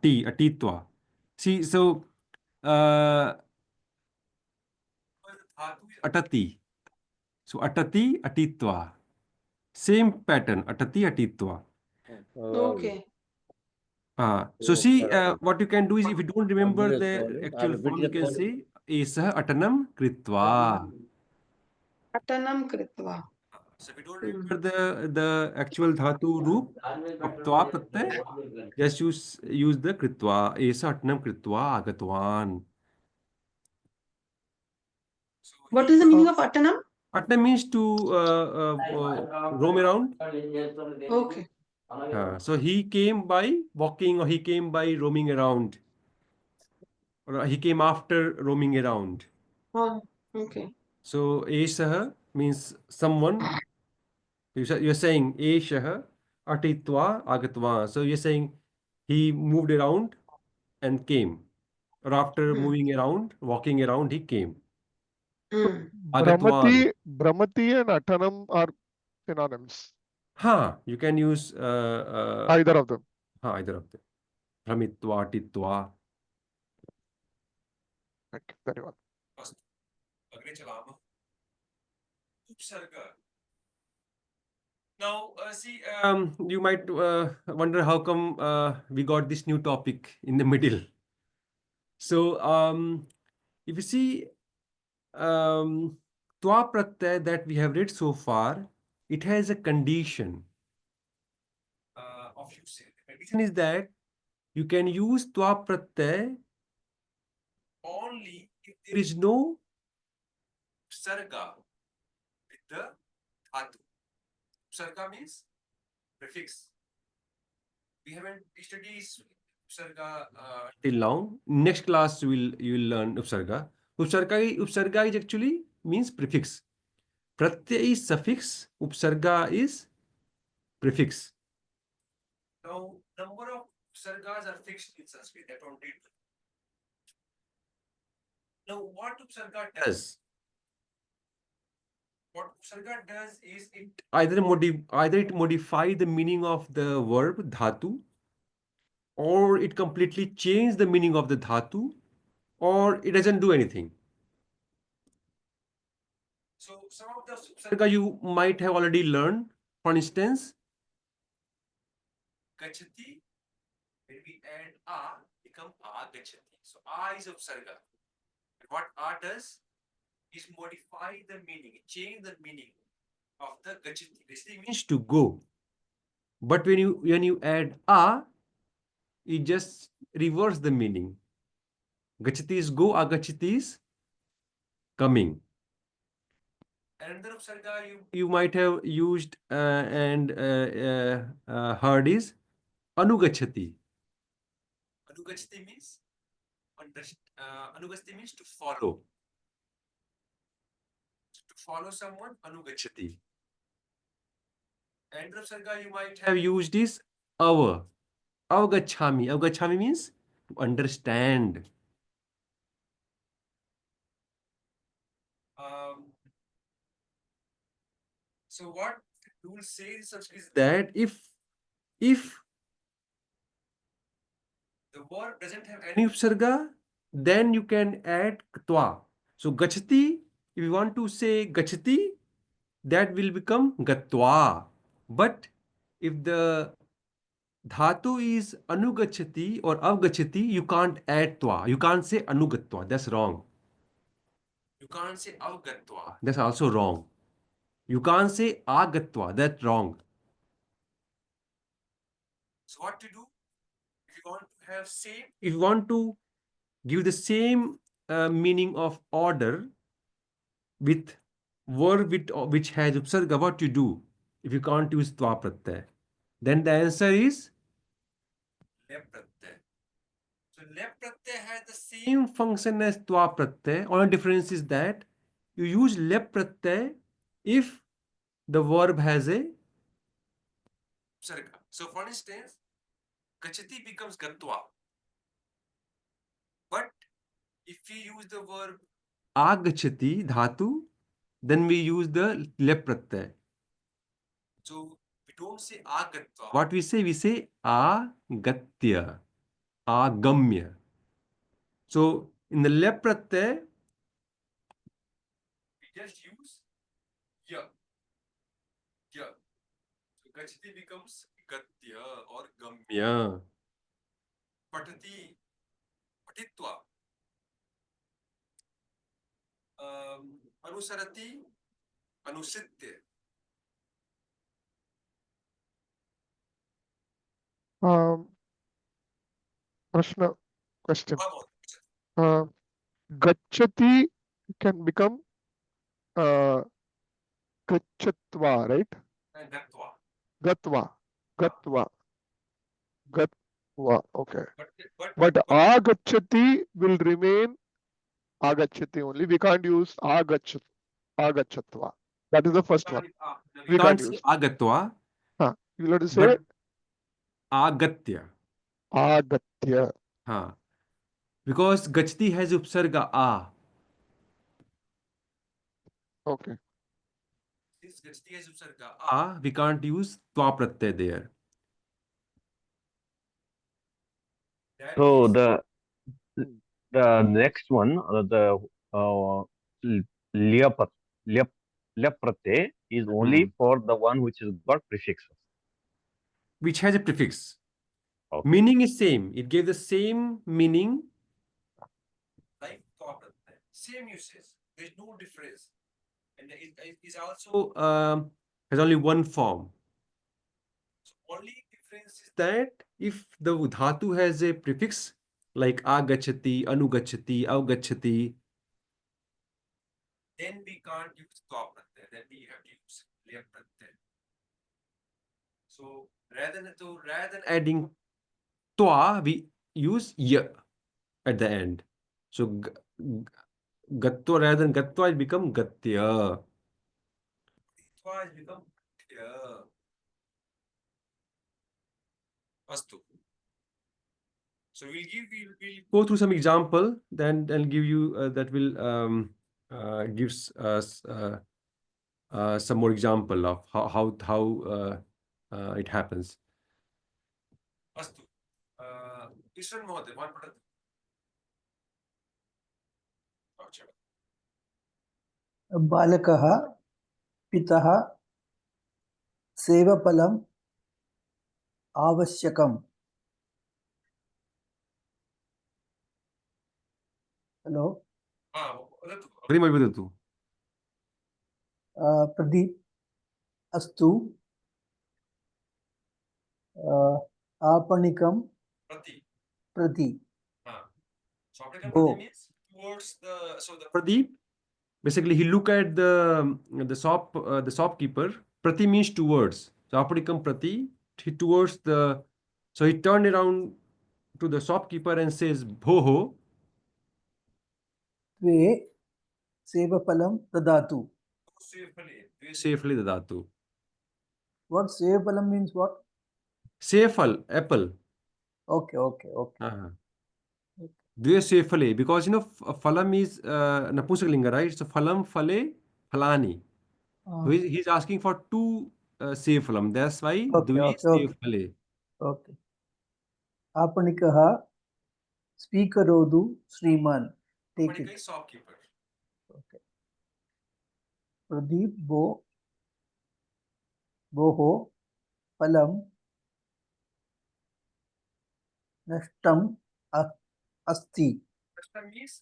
T, atitva. See, so dhatu is atati. So atati, atitva. Same pattern, atati, atitva. Okay So see, what you can do is, if you don't remember the actual repeat form, the you can form. say esah atanam kritva. अटनं कृत्वा So if you don't remember the actual dhatu roop of twa pratyay, just use the kritva. Esah atanam kritva agatvan. So what is the meaning of अटनम atna means to roam around. Okay So he came by walking, or he came by roaming around, or he came after roaming around. हाँ okay So Esha means someone. You're saying Esha atitva agatva. So you're saying he moved around and came, or after moving around, walking around, he came. Agatvan. Brahmati and Atanam are synonyms. You can use Either of them. either of them. Brahmitva, atitva. Thank you. Very well. अग्रे चलामः. उपसर्ग. Now, see, you might wonder how come we got this new topic in the middle. So, if you see, twa pratyay that we have read so far, it has a condition of usage. The condition is that you can use twa pratyay only if there is no sarga with the dhatu. Sarga means prefix. We haven't studied upsarga till now. Next class you will learn upsarga. Upsarga is actually means prefix. Pratyay is suffix. Upsarga is prefix. Now, number of upsargas are fixed in Sanskrit. That don't read. Now, what upsarga does? What upsarga does is it either it modify the meaning of the verb dhatu, or it completely change the meaning of the dhatu, or it doesn't do anything. So some of the upsarga you might have already learned. For instance, gachati, when we add a, become agachati. So a is upsarga. And what a does is modify the meaning, change the meaning of the gachati. Gachati means to go. But when you add a, it just reverse the meaning. Gachati is go, agachati is coming. Another upsarga you might have used and heard is anugachati. Anugachati means anugachati means to follow. To follow someone, anugachati. Another upsarga you might have used is ava. Avgachami. Avgachami means to understand. So what you will say in Sanskrit is that if the word doesn't have any upsarga, then you can add twa. So gachati, if you want to say gachati, that will become gatva. But if the dhatu is anugachati or avgachati, you can't add twa. You can't say anugatva. That's wrong. You can't say avgatva. That's also wrong. You can't say agatva. That's wrong. So what to do? If you want to have same, if you want to give the same meaning of order with word which has upsarga, what you do if you can't use twa pratyay? Then the answer is lep pratyay. So lep pratyay has the same function as twa pratyay. Only difference is that you use lep pratyay if the verb has a upsarga. So for instance, gachati becomes gatva. But if we use the verb agachati dhatu, then we use the lep pratyay. So we don't say agatva. What we say agatya, agamya. So in the lep pratyay, we just use ya, ya. So gachati becomes gatya or gamya. Patati, patitva. Anusarati, anusitya. Prashna, question. Gachati can become gachatva, right? Gatva. Gatva, gatva, gatva. Okay. But agachati will remain agachati only. We can't use agachatva. That is the first one. We can't say agatva. You will have to say agatya. agatya. Because gachati has upsarga a. Okay. Since gachati has upsarga a, we can't use twa pratyay there. So the next one, the lep pratyay is only for the one which has got prefix. Which has a prefix. Okay. Meaning is same. It gave the same meaning like twa pratyay. Same usage. There's no difference. And it is also has only one form. So only difference is that if the dhatu has a prefix like agachati, anugachati, avgachati, then we can't use twa pratyay. Then we have to use lep pratyay. So rather than adding twa, we use ya at the end. So gatva rather than gatva, it become gatya. Twa has become gatya. Astu. So we'll go through some example, then I'll give you that will gives us some more example of how it happens. Astu. Ishran Mohoday, one product. बालकः पितः सेवफलम् आवश्यकम् hello Pradeep अस्तु आपणिकं प्रति So means towards the Pradeep. Basically, he look at the shopkeeper. Prati means towards. So Aparikam Prati, he towards the. So he turned around to the shopkeeper and says, "Bhoho." त्वे सेवफलं ददातु. Safely dadatu. What sevapalam means what? Sefal, apple. Okay. Dvesefale, because phalam is Napunsakalinga, right? So phalam, phale, phalani. So he's asking for two Sevalam. That's why Okay, Dve okay, okay. Sevale. Okay. Aparnikah Speakerodu Sriman. Take it. Shopkeeper. Okay. Pradeep Boho Palam Nashtam Asti. Nashtam means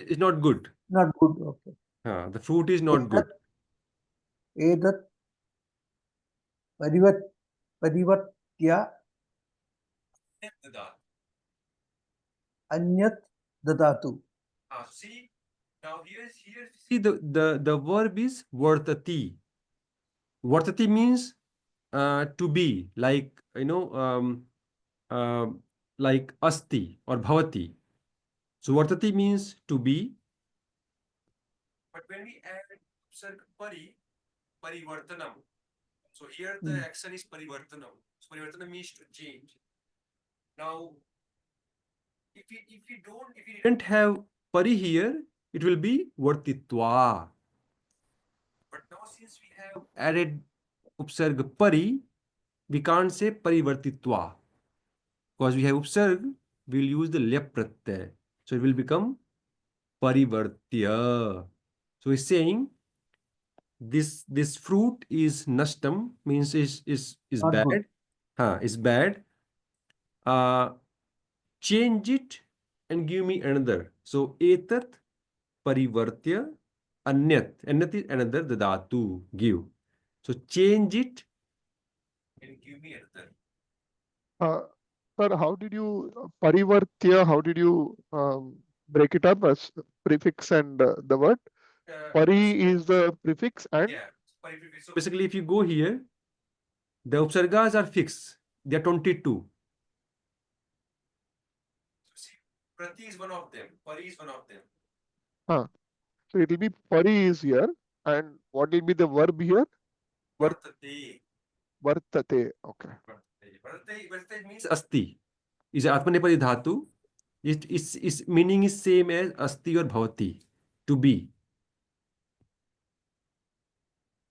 is not good. Not good. Okay. The fruit is not good. Edat Parivatya Anyat Dadatu. See, now here, see the verb is vartati. Vartati means to be, like uh, like asti or bhavati. So vartati means to be. But when we add upsarga parivartanam. So here the action is parivartanam. So parivartanam means to change. Now, if we didn't have pari here, it will be vartitva. But now since we have added upsarg pari, we can't say parivartitva. Because we have upsarg, we'll use the lep pratyay. So it will become parivartya. So he's saying this fruit is nashtam, means is Not bad. good. Is bad. Change it and give me another. So etat parivartya anyat. Anyat is another, dadatu, give. So change it and give me another. Sir, how did you parivartya? How did you break it up as prefix and the word? Pari is the prefix and Yeah. So basically, if you go here, the upsargas are fixed. They are 22. So see, prati is one of them. Pari is one of them. so it will be pari is here, and what will be the verb here? Vartate. Vartate. Okay. Vartate means asti. Is atmanepadi dhatu. Its meaning is same as asti or bhavati. To be.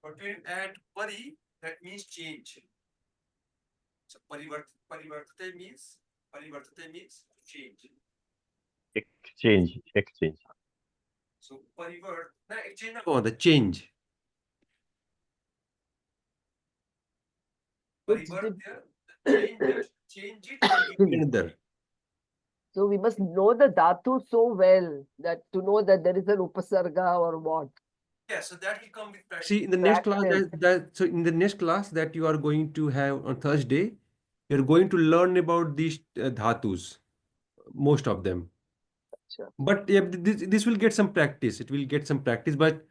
But when you add pari, that means change. So parivartate means change. Exchange. So exchange the change. Change it and give me another. So we must know the dhatu so well that to know that there is an upasarga or what. Yeah, so that will come with practice. See, in the next class, so in the next class that you are going to have on Thursday, you're going to learn about these dhatus, most of them. Sure. But yeah, this will get some practice. It will get some practice. But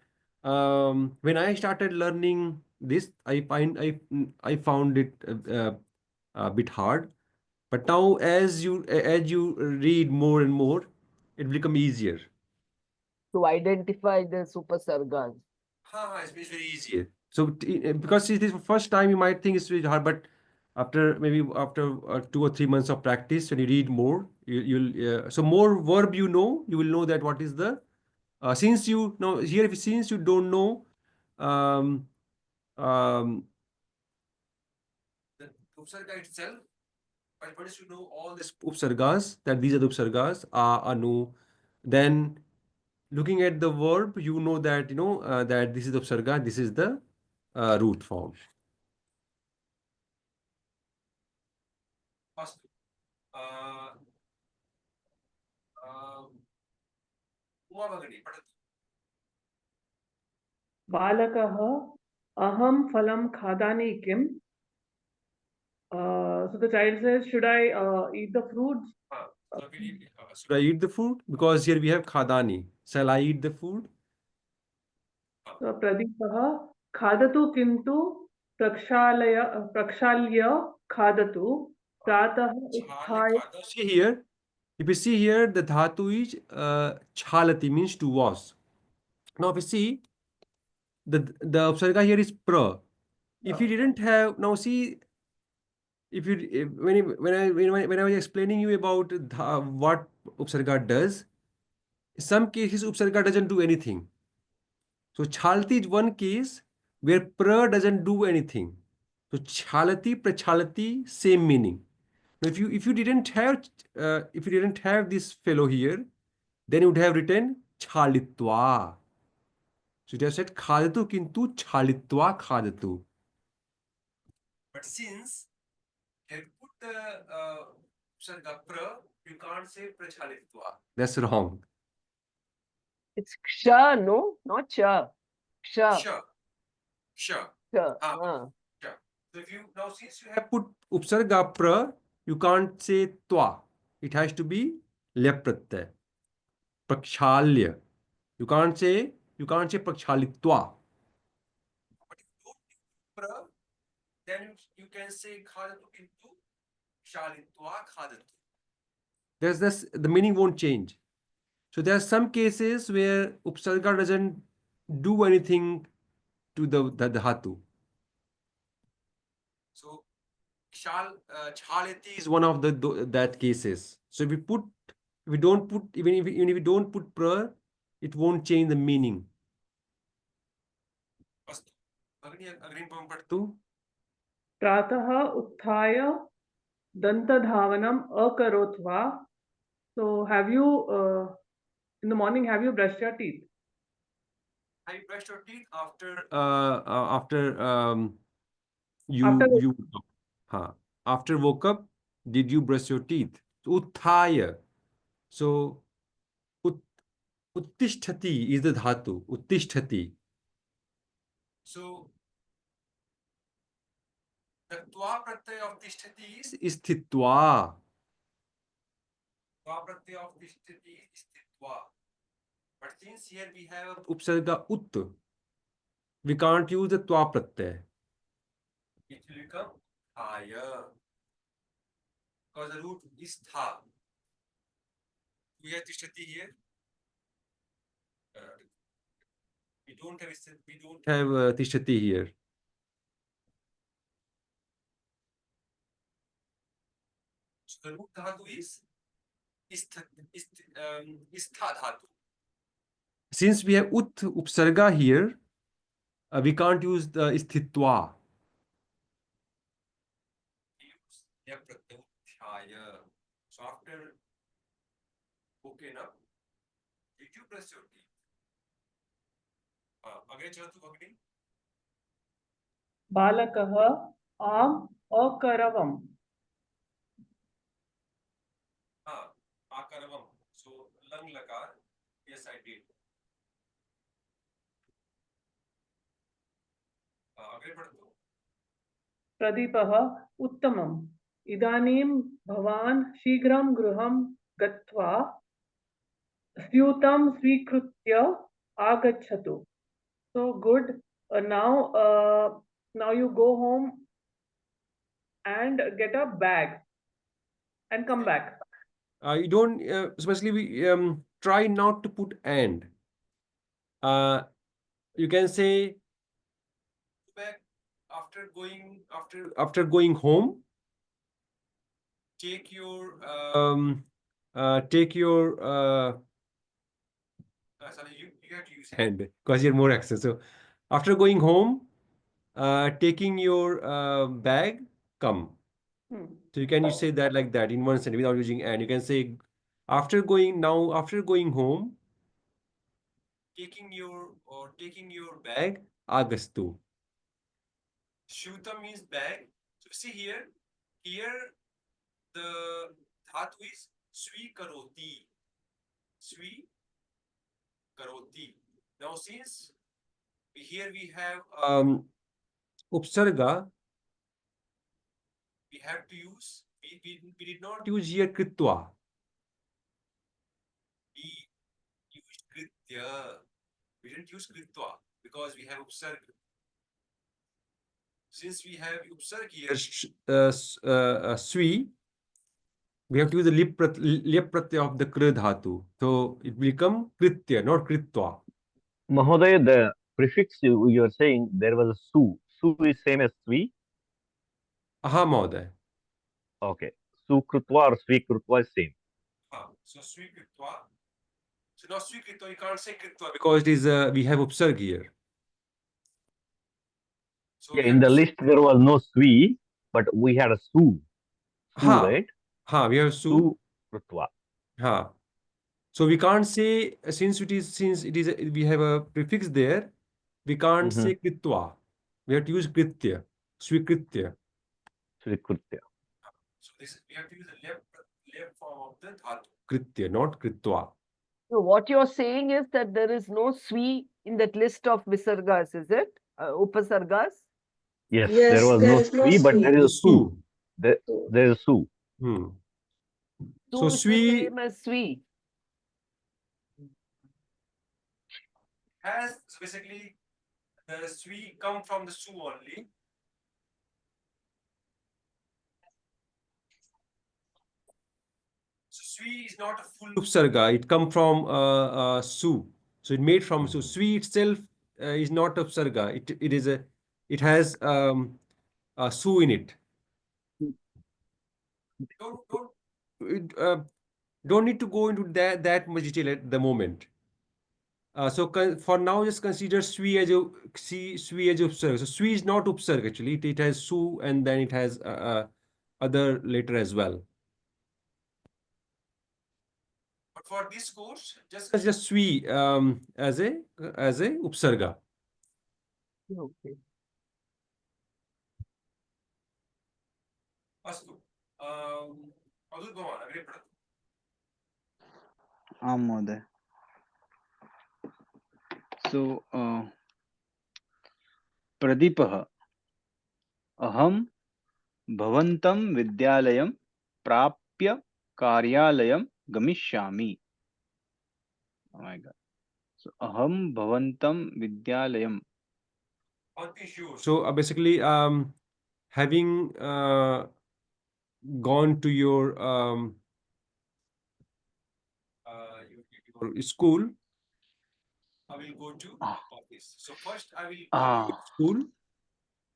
when I started learning this, I found it a bit hard. But now, as you read more and more, it will become easier. To identify the upasargas. It's very easier. So because it is the first time, you might think it's really hard, but after 2 or 3 months of practice, when you read more, you'll so more verb you will know that what is the since you know here, since you don't know um, the upsarga itself, but once you know all these upsargas, that these are the upsargas, anu, then looking at the verb, you know that that this is the upsarga, this is the root form. First, Uma Bhagini, बालकः अहं फलं खादामि किम्? So the child says, should I eat the fruits? should I eat the food? Because here we have khadani. Shall I eat the food? So प्रदीपः खादतु किन्तु प्रक्षाल्य खादतु प्रातः उत्थाय. See here, if you see here, the dhatu is chalati, means to wash. Now if you see, the upsarga here is pra. If you didn't have, now see, if you when I was explaining you about what upsarga does, in some cases upsarga doesn't do anything. So chalti is one case where pra doesn't do anything. So chalati, prachalati, same meaning. Now, if you didn't have this fellow here, then you would have written chalitva. So it has said khadatu kintu chalitva khadatu. But since you put the upsarga pra, you can't say prachalitva. That's wrong. It's ksha, no? Not cha. Ksha. Sure. Sure. Ksha. Sure. So if you now since you have put upsarga pra, you can't say twa. It has to be lep pratyay. Prakshalya. You can't say prakshalitva. But if you don't use pra, then you can say khadatu kintu shalitva khadatu. There's this, the meaning won't change. So there are some cases where upsarga doesn't do anything to the dhatu. So chaliti is one of that cases. So if we don't put even if we don't put pra, it won't change the meaning. प्रातः उत्थाय दन्तधावनम् अकरोत् वा? So have you in the morning, have you brushed your teeth? I brushed your teeth after after woke up. Did you brush your teeth? Utthaya. So uttisthati is the dhatu. Uttisthati. So the twa pratyay of tisthati is sthitva. Twa pratyay of tisthati is sthitva. But since here we have upsarga ut, we can't use the twa pratyay. It will become higher. Because the root is tha. We have tishtati here. We don't have tishtati here. So the root dhatu is tha dhatu. Since we have ut upsarga here, we can't use the isthitva. So after woken up, did you brush your teeth? Again, चलो तू पकड़ी. बालकः आम् अकरवम्. Akaravam. So lang lakar. Yes, I did. आगे बढ़ दो. प्रदीपः उत्तमम्. इदानीं भवान् शीघ्रं गृहं गत्वा स्यूतं स्वीकृत्य आगच्छतु. So good. Now you go home and get a bag and come back. You don't, especially we try not to put and. You can say back after going home. Take your sorry, you have to use hand because you're more access. So after going home, taking your bag, come. So you can say that like that in one sentence without using and. You can say after going home, taking your bag, agastu. Shuta means bag. So see here the dhatu is swikaroti. Swikaroti. Now since here we have upsarga, we have to use, we did not use here kritva. We used kritya. We didn't use kritva because we have upsarga. Since we have upsarga here, swi, we have to use the lip pratyay of the kra dhatu. So it will become kritya, not kritva. Mahodaya, the prefix you are saying there was a su. Su is same as svi. Aha, Mahodaya. Okay. Su krutva or svi krutva is same. So swi kritva. So now swi kritva, you can't say kritva because it is we have upsarga here. Yeah, in the list there was no Swi, but we had a Su. Su, Ha. right? Ha, we have Su. Su Krutva. Ha. So we can't say, since we have a prefix there, we can't say Kritva. We have to use Kritya, Swikritya. Swikrutya. So we have to use the left form of the dhatu. Kritya, not Kritva. So what you're saying is that there is no Swi in that list of Visargas, is it? Upasargas? Yes, Yes, there was there no is no Swi, but Swi. there is a Su. There is a Su. Hmm. So So is the Swi same as Swi. has, so basically the Swi come from the Su only. So Swi is not a full Upsarga. It come from Su. So it made from Su. Swi itself is not Upsarga. It has a Su in it. Don't need to go into that much detail at the moment. So for now, just consider Swi as Upsarga. So Swi is not Upsarga actually. It has Su and then it has other letter as well. But for this course, just consider Swi as a Upsarga. Okay. अस्तु अवधूत भवान् अग्रे पठतु आं महोदय सो प्रदीपः अहं भवन्तं विद्यालयं प्राप्य कार्यालयं गमिष्यामि Oh my God. So aham bhavantam vidyalayam. So basically having gone to your school, I will go to office. So first I will go to your school.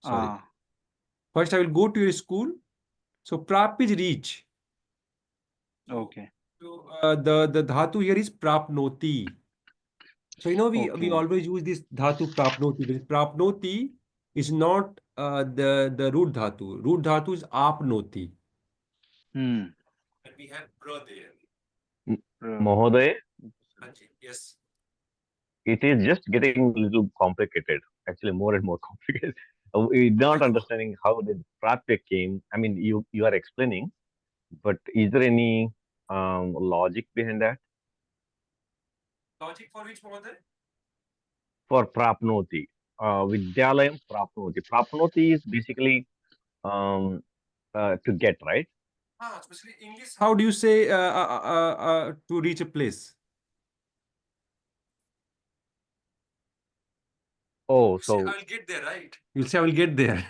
Sorry. First I will go to your school. So prap is reach. Okay. So the dhatu here is prapnoti. So we always use this dhatu prapnoti. Because prapnoti is not the root dhatu. Root dhatu is apnoti. And we have pra there. Mahoday, Yes. it is just getting a little complicated. Actually, more and more complicated. We're not understanding how the Pratya came. I mean, you are explaining, but is there any logic behind that? Logic for which, Mahoday? For Prapnoti. Vidyalayam Prapnoti. Prapnoti is basically to get, right? Especially English. How do you say to reach a place? Oh, So I will get there, right? You'll say I will get there.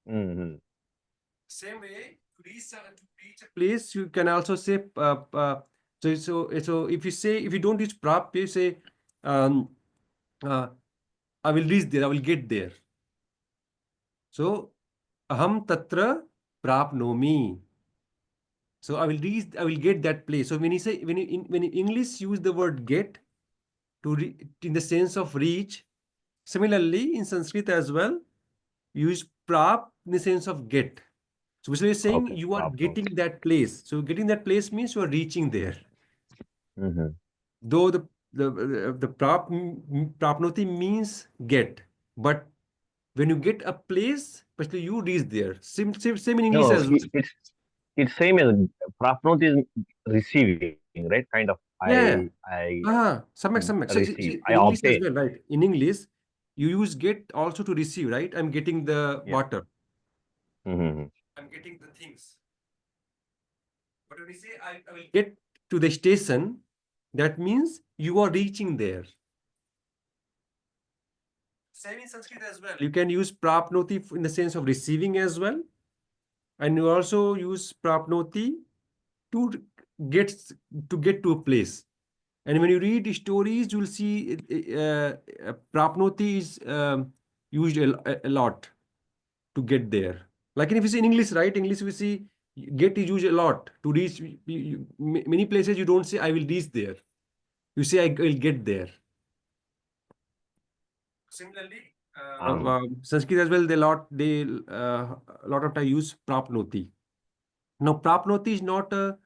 Same way, to reach a place, you can also say so if you don't reach prap, you say I will reach there, I will get there. So aham tatra prapnomi. So I will get that place. So when in English use the word get in the sense of reach, similarly in Sanskrit as well, use prap in the sense of get. So basically saying you are getting that place. So getting that place means you are reaching there. Though the prapnoti means get, but when you get a place, especially you reach there. Same in English No, as well. it's same as Prapnoti is receiving, right? Kind of Yeah. I Samyak. So receive, I in English as obtain. well, right? In English, you use get also to receive, right? I'm getting the water. I'm getting the things. But when we say I will get to the station, that means you are reaching there. Same in Sanskrit as well. You can use prapnoti in the sense of receiving as well. And you also use prapnoti to get to a place. And when you read stories, you'll see prapnoti is used a lot to get there. Like if you see in English, right? English we see get is used a lot to reach. Many places you don't say I will reach there. You say I will get there. Similarly, Sanskrit as well, a lot of time use prapnoti. Now, prapnoti is not a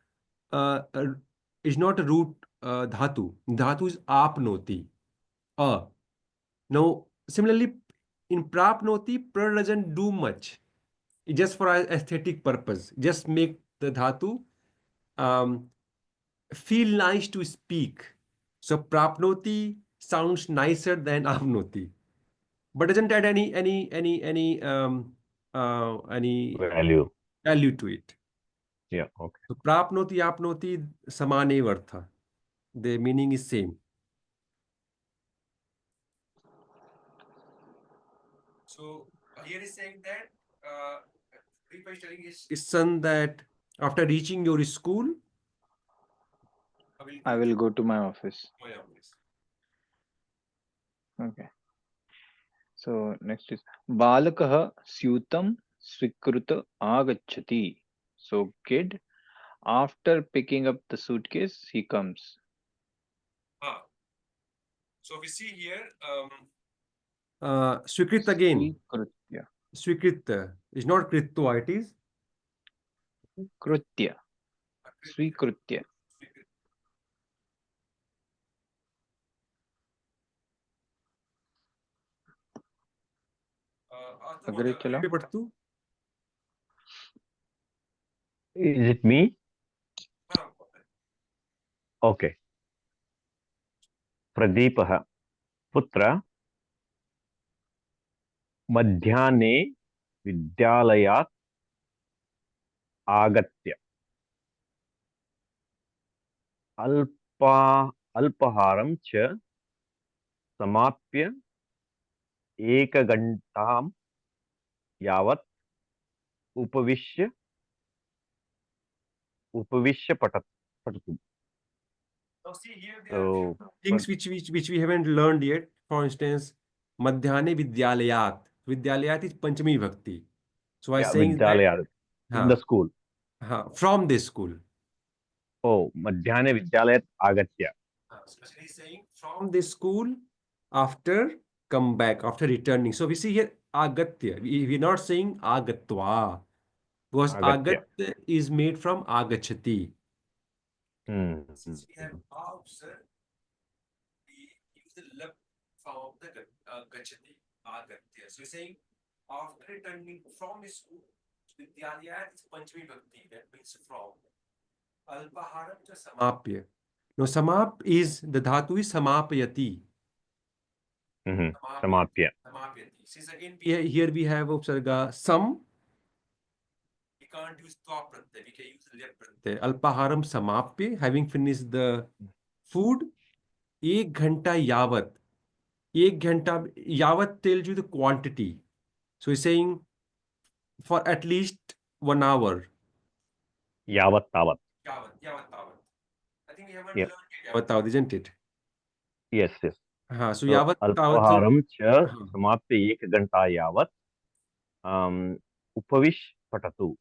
root dhatu. Dhatu is apnoti. Now, similarly, in prapnoti, pra doesn't do much. It's just for aesthetic purpose. Just make the dhatu feel nice to speak. So prapnoti sounds nicer than apnoti, but doesn't add any Value. value to it. Yeah. Okay. So prapnoti, apnoti, samane vartha. The meaning is same. So here is saying that Kripa is telling his son that after reaching your school, I will go to my office. my office. Okay. So next is Balakah Syutam Svikruta Agachati. So kid, after picking up the suitcase, he comes. So we see here Swikrit again. Swikrutya. Swikrit is not Kritva, it is Krutya. Swikrutya. Agre chala. Paper 2. Is it me? Okay. Pradeepah putra madhyane vidyalayat agatya alpaharam cha samapya ekagantam yavat upavishya patatu. Now see here there So are things which we haven't learned yet. For instance, Madhyane Vidyalayat. Vidyalayat is Panchami Bhakti. So I yeah, saying that Vidyalayat in the school. From this school. Oh, madhyane vidyalayat agatya. Especially he's saying from this school after come back, after returning. So we see here Agatya. We're not saying Agatva. Because Agatya. Agatya is made from Agachati. Since we have sir, we use the lab form of the Gachati, Agatya. So we're saying after returning from the school, Vidyalaya is Panchami Bhakti, that means from. Alpaharam to Samapya. Now, Samap is, the dhatu is Samapayati. Samapya. Samapyati. Since again, here we have Upsarga Sam. We can't use Twa Pratyay, we can use Lep Pratyay. Alpaharam Samapya, having finished the food, Ek Ghanta Yavat. Ek Ghanta, Yavat tells you the quantity. So he's saying for at least 1 hour. Yavat tavat. Yavat tavat. I think we haven't learned Yavat tavat, isn't it? Yes. So Yavat tavat. Alpaharam cha samapya ek ghanta yavat upavish patatu.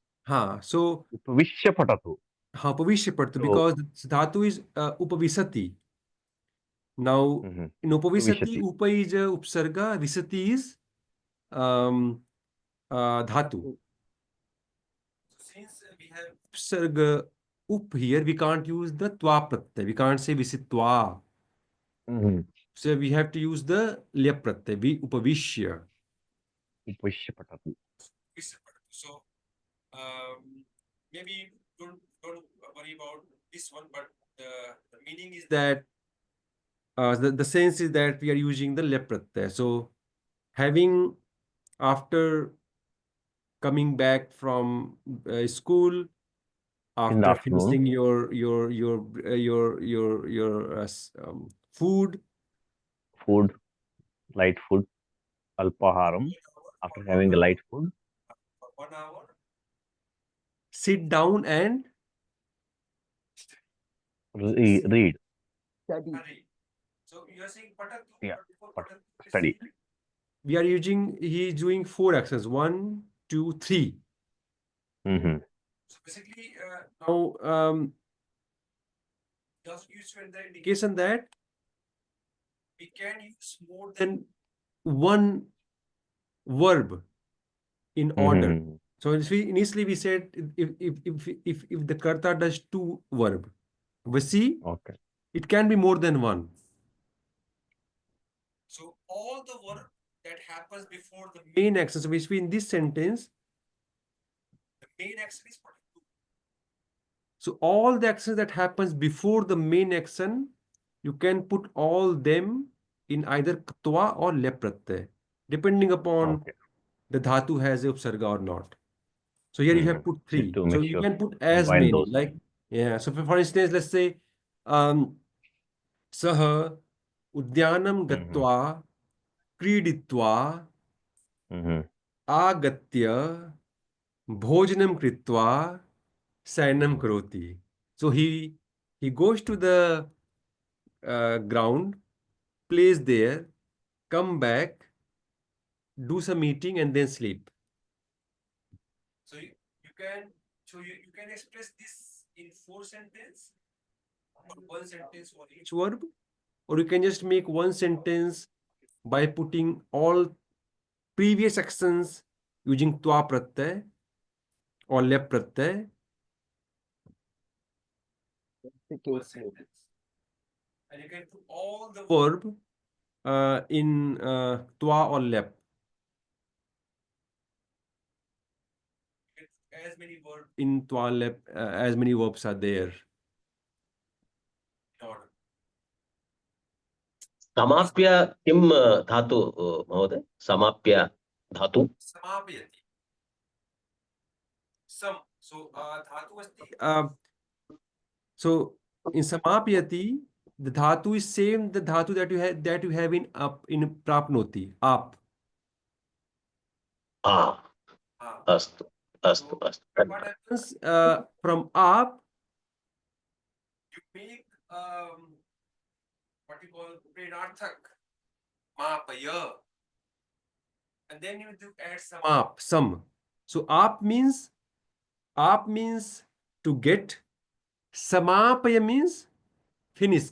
So Upavishya patatu. Upavishya patatu, because the dhatu is upavisati. Now, in upavisati, upa is upsarga, visati is dhatu. So since we have upsarga up here, we can't use the twa pratyay. We can't say visitva. So we have to use the lya pratyay, upavishya. Upavishya patatu. So maybe don't worry about this one, but the meaning is that the sense is that we are using the lep pratyay. So having after coming back from school, after finishing your food, light food, alpaharam, after having a light food, 1 hour, sit down and read. Study. So you are saying patatu. Yeah, study. We are using, he is doing 4 actions, 1, 2, 3. So basically, now just use the indication that we can use more than one verb in order. Mhm. So initially we said if the karta does two verb, vasi, Okay. it can be more than one. So all the work that happens before the main action, so basically in this sentence, the main action is particular. So all the actions that happens before the main action, you can put all them in either ktva or lep pratyay, depending upon Okay. the dhatu has a upsarga or not. So here you have put Need three. to So make you sure can put as combine many, those. like, yeah. So for instance, let's say, sah udyanam gatva क्रीडित्वा आगत्य भोजनम कृत्वा शयनम करोति. So he goes to the ground, plays there, come back, do some eating, and then sleep. So you can express this in 4 sentences, or 1 sentence for each verb, or you can just make 1 sentence by putting all previous actions using twa pratyay or lep pratyay. One sentence. And you can put all the verb in twa or lep. As many verbs in twa lep, as many verbs are there. समाप्य किं धातु महोदय समाप्य धातु Samapyati. Some. So dhatu asti. So in samapyati, the dhatu is same the dhatu that you have in up in prapnoti. Up. अस्तु अस्तु अस्तु What happens from up? You make what you call prenarthak, mapaya, and then you do add some. So up means to get. Samapaya means finish.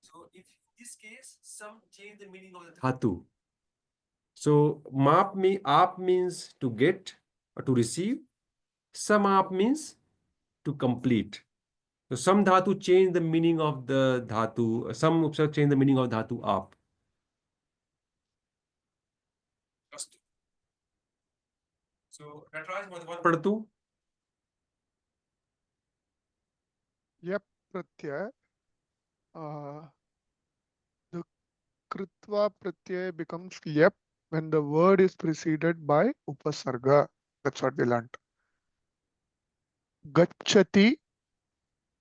So if in this case some change the meaning of the dhatu. So up means to get or to receive. Samap means to complete. So some dhatu change the meaning of the dhatu. Some upsar change the meaning of dhatu up. So Nataraj, what padtu? Yep, pratyay. The kritva pratyay becomes yep when the word is preceded by upasarga. That's what we learned. Gacchati,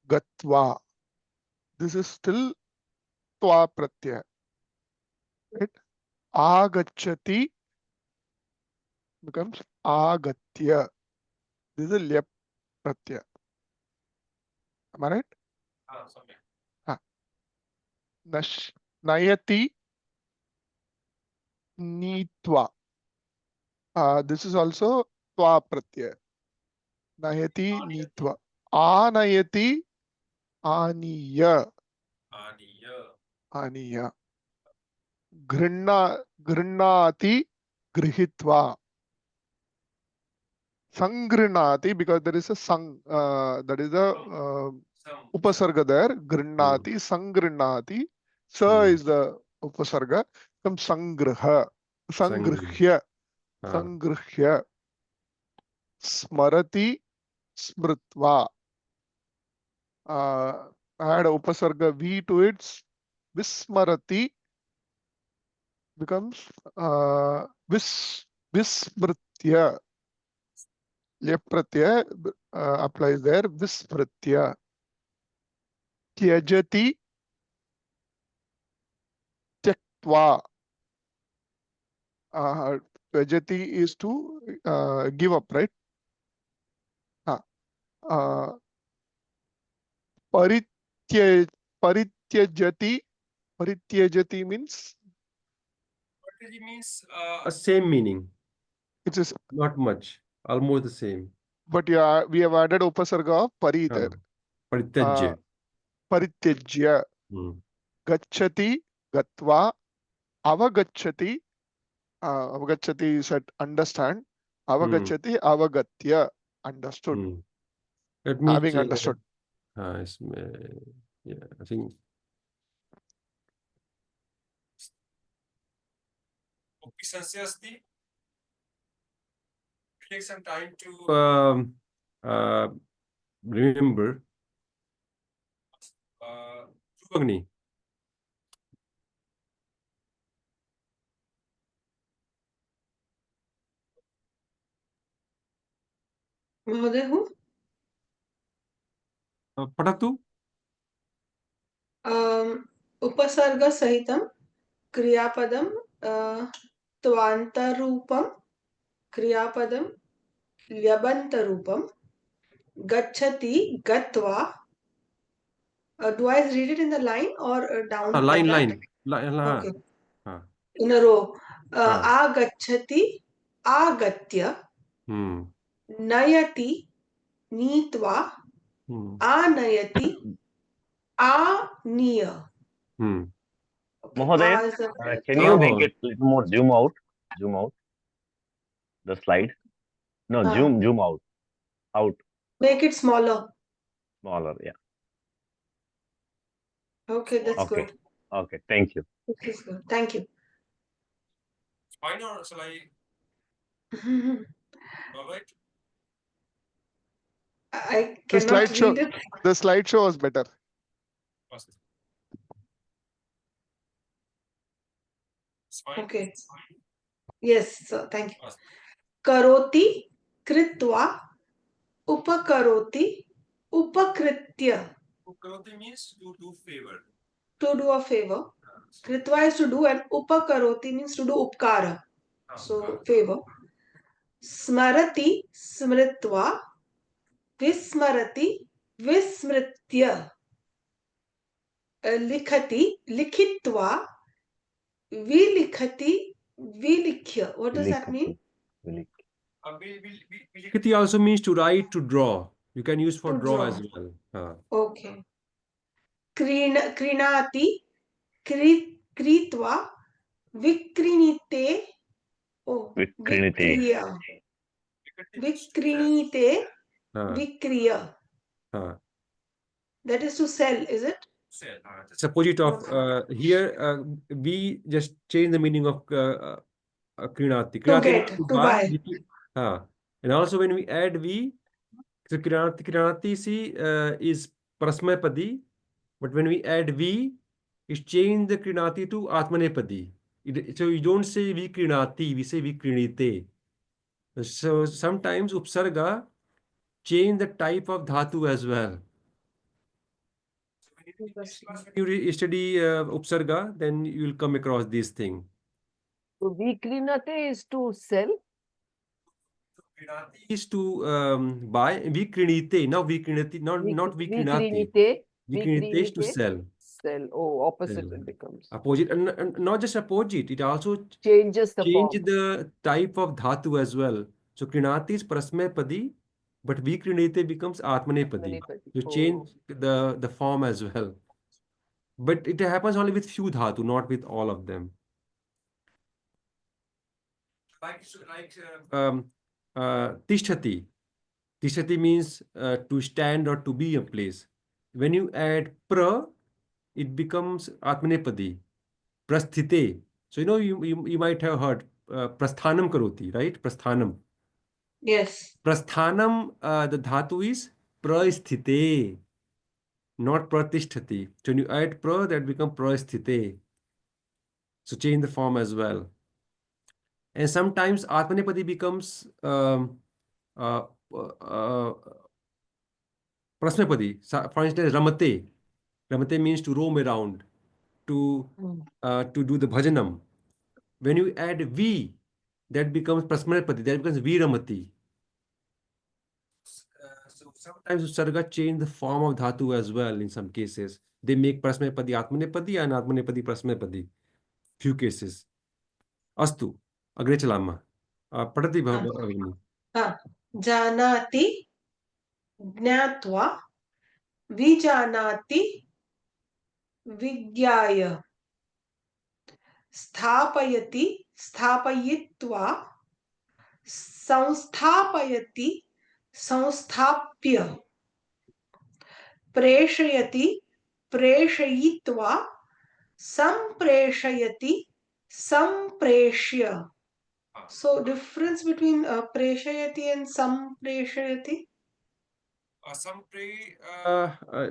gatva. This is still tva pratyay. Right? Agacchati becomes agatya. This is a lyap pratyay. Am I right? Nayati, nitva. This is also tva pratyay. Nayati, nitva. Anayati, aniya. Aniya. Grinnati, grihitva. Sangrinati, because there is a sang, that is a upasarga there. Grinnati, sangrinati. Sa is the upasarga. Comes sangraha. Sangrihya. Sangrihya. Smarati, smritva. Add upasarga V to it. Vismarati becomes vismritya. Lyap pratyay applies there. Vismritya. Tyajati, tyaktva. Tyajati is to give up, right? Parityajati. Parityajati means? Parityajati means same meaning. It is not much, almost the same. But yeah, we have added upasarga of pari there. Parityajya. Parityajya. Gacchati, gatva, avagacchati, Avagachati said understand. Avagachati avagatya, understood. Let me Having understood. yeah, I think take some time to remember. Agni. महोदय हूँ पठतु उपसर्ग सहितं क्रियापदं त्वान्तरूपं क्रियापदं ल्यबन्तरूपं गच्छति गत्वा. Do I read it in the line or down like that? line. Okay. In a row. Agachati agatya nayati नीत्वा आनयति आनीय. Mahoday, can you make it a little more zoom out the slide? No, zoom out. Make it smaller. Yeah. Okay, that's good. Okay, thank you. This is good. Thank you. Fine, or shall I? All right. I cannot read it. The slideshow was better. Okay. Yes, sir. Thank you. Karoti kritva upakaroti upakritya. Upakaroti means to do favor. To do a favor. Kritva is to do and upakaroti means to do upkara. So favor. Smarati smritva vismarati vismritya. Likhati likhitva vilikhati vilikhya. What does that mean? Likhati also means to write, to draw. You can use for draw as well. Okay. Krinati kritva vikrinite. Oh, vikriya. Vikrinite vikriya. That is to sell, is it? It's opposite of here. We just change the meaning of krinati. To get, to buy. And also when we add we, so krinati see is prasmayapadi, but when we add we, it change the krinati to atmanepadi. So you don't say vi krinati, we say vi krinite. So sometimes upsarga change the type of dhatu as well. When you study upsarga, then you will come across this thing. So vikrinate is to sell. Is to buy. Vikrinite, now vikrinati, not vikrinati. Vikrinite is to sell. Sell. Oh, opposite it becomes. Opposite, and not just opposite. It also changes the form. The type of dhatu as well. So krinati is prasmayapadi, but vikrinite becomes atmanepadi. You change the form as well. But it happens only with few dhatu, not with all of them. Tishtati. Tishtati means to stand or to be a place. When you add pra, it becomes atmanepadi. Prasthite. So you might have heard prasthanam karoti, right? Prasthanam. Yes. Prasthanam, the dhatu is prasthite, not pratisthati. So when you add pra, that becomes prasthite. So change the form as well. And sometimes atmanepadi becomes prasmapadi. For instance, ramate. Ramate means to roam around, to do the bhajanam. When you add vi, that becomes prasmapadi. That becomes viramati. So sometimes Usarga change the form of dhatu as well in some cases. They make prasmapadi atmanepadi and atmanepadi prasmapadi. Few cases. Astu. Agre chalama. Padati bhavani. Janati ज्ञात्वा विजानाति विज्ञाय स्थापयति स्थापयित्वा संस्थापयति संस्थाप्य प्रेषयति प्रेषयित्वा संप्रेषयति संप्रेष्य. So difference between preshayati and sampreshayati?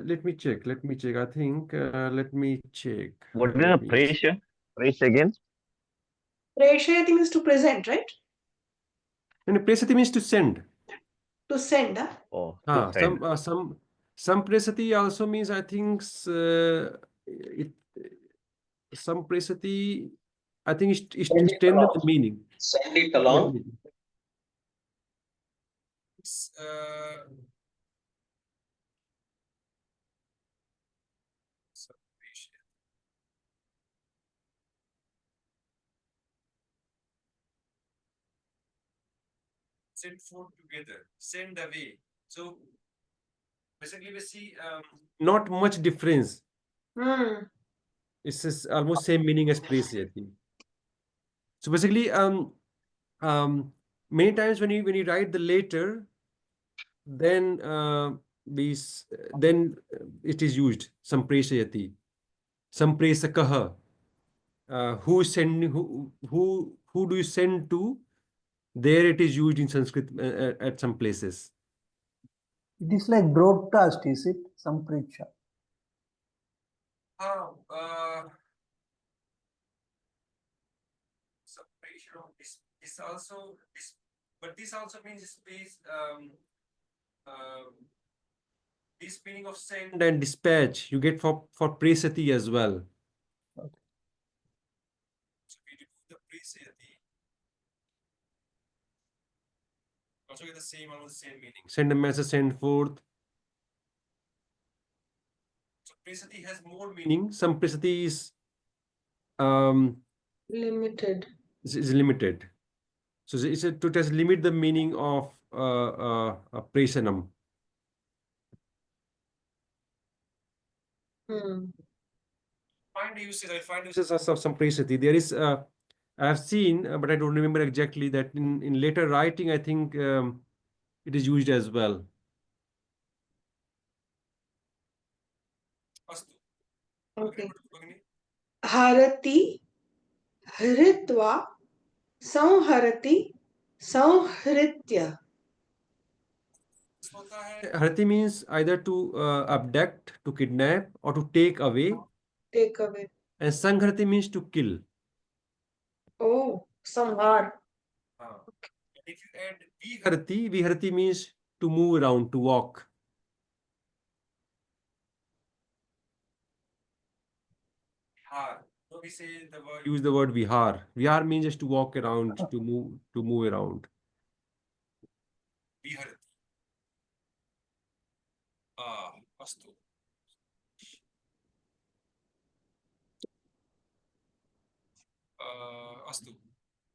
Let me check. Let me check. I think. Let me check. What is Let the me Presha? Presha again? Preshayati means to present, right? And presati means to send. To send. Huh? Oh, to send. Some presati also means, I think, some presati, I think is to Send it extend the along. meaning. Send it Let along. me- It's, send forth together, send away. So basically we see not much difference. Hmm. It's almost same meaning as praise, I think. So basically, many times when you write the letter, then then it is used sampreshayati, sampresakaha. Who send who do you send to? There it is used in Sanskrit at some places. It is like broadcast, is it? Sampricha. Separation of this also this, but this also means space. This meaning of send and dispatch you get for presati as well. Okay. So we remove the presati. Also get the same, almost the same meaning. Send a message, send forth. So presati has more meaning. Some presati is Limited. is limited. So it's to just limit the meaning of presanam. Hmm. Find uses of some presati. There is I have seen, but I don't remember exactly that in later writing. I think it is used as well. Okay. Harati, hritva, संहरति संहृत्य. Harati means either to abduct, to kidnap, or to take away. Take away. And Sangharati means to kill. Oh, samhar. If you add Viharati means to move around, to walk. So we say use the word vihar. Vihar means just to walk around, to move around. Viharati. Astu. Astu.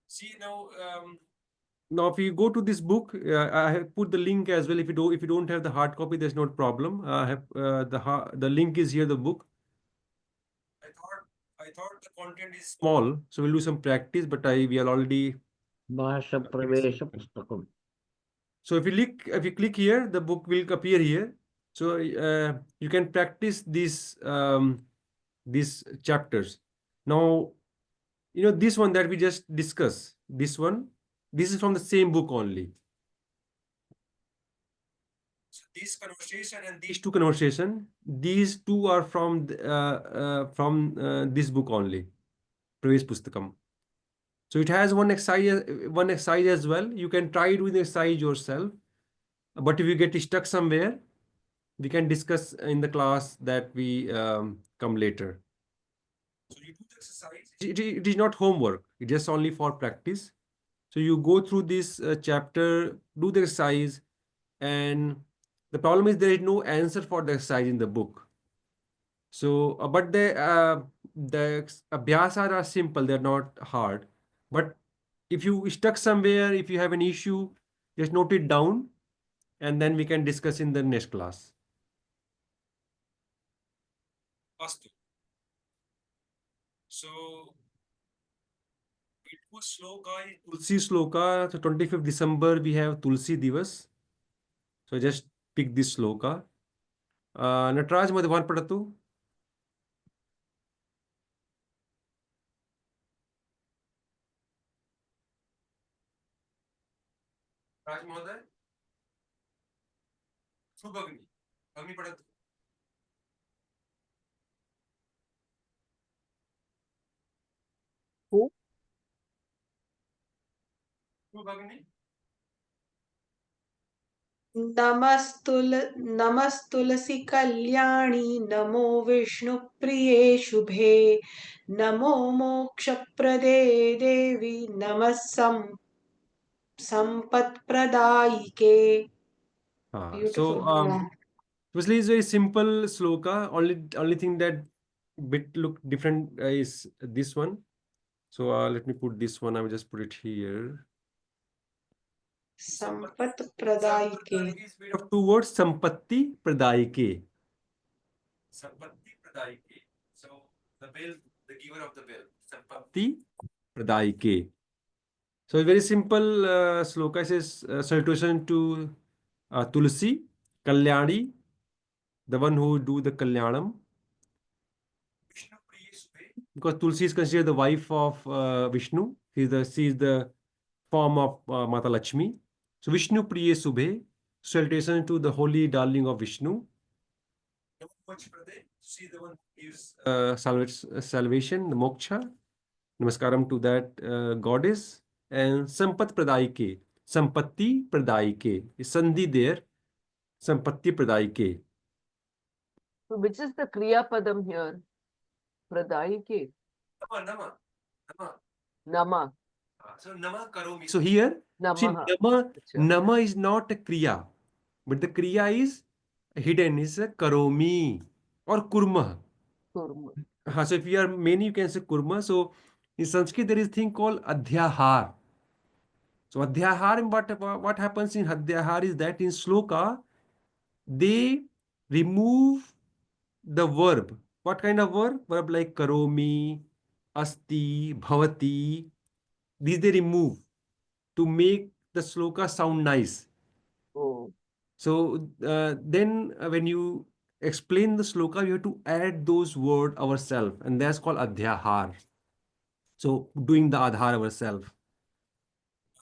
See now. Now, if you go to this book, I have put the link as well. If you don't have the hard copy, there's no problem. I have the link is here. The book. I thought the content is small, so we'll do some practice. But we are already. Bhasha Pravesha Pustakam. So if you click here, the book will appear here. So you can practice these chapters. Now, this one that we just discussed. This one, this is from the same book only. So this conversation and these two conversation, these two are from this book only, Pravesh Pustakam. So it has one exercise as well. You can try doing the exercise yourself. But if you get stuck somewhere, we can discuss in the class that we come later. So you do the exercise. It is not homework. It's just only for practice. So you go through this chapter, do the exercise, and the problem is there is no answer for the exercise in the book. So, but the abhyasas are simple. They're not hard. But if you stuck somewhere, if you have an issue, just note it down, and then we can discuss in the next class. Astu. So Tulsi Sloka. So 25th December we have Tulsi Divas. So just pick this sloka. Natraj मध्ये one पढ़तो. राज महोदय. सुभगनी. भगनी पढ़तो. Who? सुभगनी. नमस्तुलसी Kalyani नमो विष्णुप्रिये शुभे नमो मोक्षप्रदे देवी नमः संपत्प्रदायिके. So Beautiful. firstly, it's very simple sloka. Only thing that bit look different is this one. So let me put this one. I will just put it here. संपत्प्रदायिके. Is made of two words. Sampatti Pradayike. Sampatti Pradayike. So the bell, the giver of the bell. Sampatti Pradayike. So very simple sloka says salutation to Tulsi, Kalyani, the one who do the Kalyanam. Because Tulsi is considered the wife of Vishnu. She is the form of Mata Lakshmi. So Vishnu Priye Subhe, salutation to the holy darling of Vishnu. She is the one who gives salvation, the moksha. Namaskaram to that goddess. And Sampat Pradayike. Sampatti Pradayike. Is Sandhi there. Sampatti Pradayike. So which is the Kriya Padam here? Pradayike. Nama. Nama. So Nama Karomi. So here, see, Namaha. Nama is not a Kriya, but the Kriya is hidden, is a Karomi or Kurma. Kurma. So if you are many, you can say Kurma. So in Sanskrit, there is a thing called Adhyahar. So Adhyahar, what happens in Adhyahar is that in Sloka, they remove the verb. What kind of verb? Verb like Karomi, Asti, Bhavati. These they remove to make the sloka sound nice. Oh. So then when you explain the sloka, you have to add those words ourselves, and that's called adhyahar. So doing the adhar ourselves.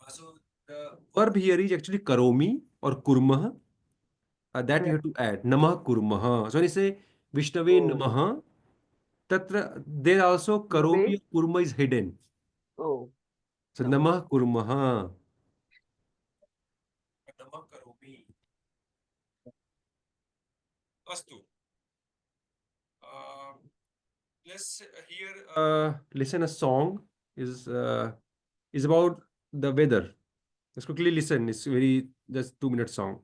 So the verb here is actually karomi or kurmah. That you have to add. Namah kurmah. So when you say Vishnave namah, tatra, there also karomi or kurma is hidden. Oh. So namah kurmah. Namah karomi. Astu. Let's hear listen a song is about the weather. Let's quickly listen. It's very just 2-minute song.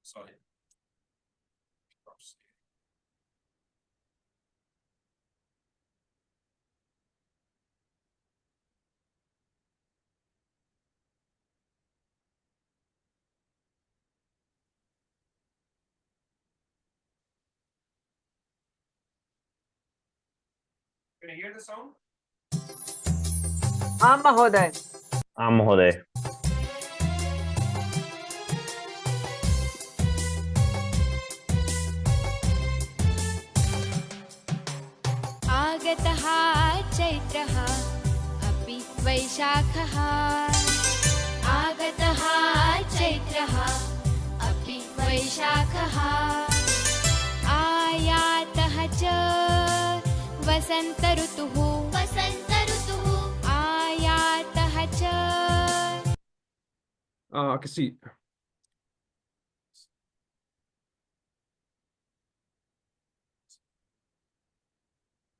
Sorry. Can you hear the sound? Mahoday. Mahoday. आगतः चैत्रः अपि वैशाखः आगतः चैत्रः अपि वैशाखः आयातः च वसन्त ऋतुः आयातः च Okay, see.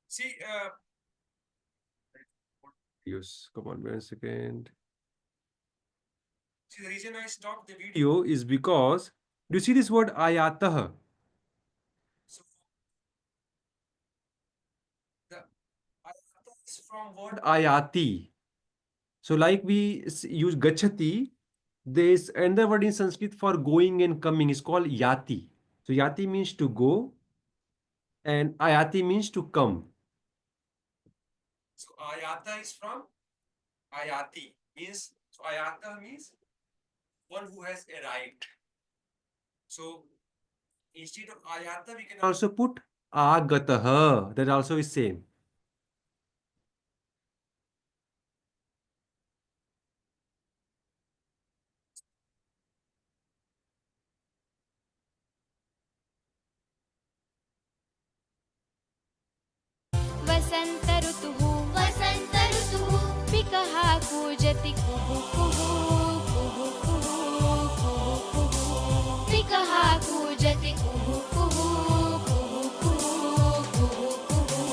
See, yes, come on, 1 second. See, the reason I stopped the video is because, do you see this word ayatah? So, the ayatah is from word ayati. So, like we use gachati, there is another word in Sanskrit for going and coming. It's called yati. So, yati means to go and ayati means to come. So ayata is from ayati means, so ayata means one who has arrived. So instead of ayata, we can also put agatah. That also is same. वसन्त ऋतुः पिकः कूजति कुहु कुहु कुहु कुहु कुहु कुहु पिकः कूजति कुहु कुहु कुहु कुहु कुहु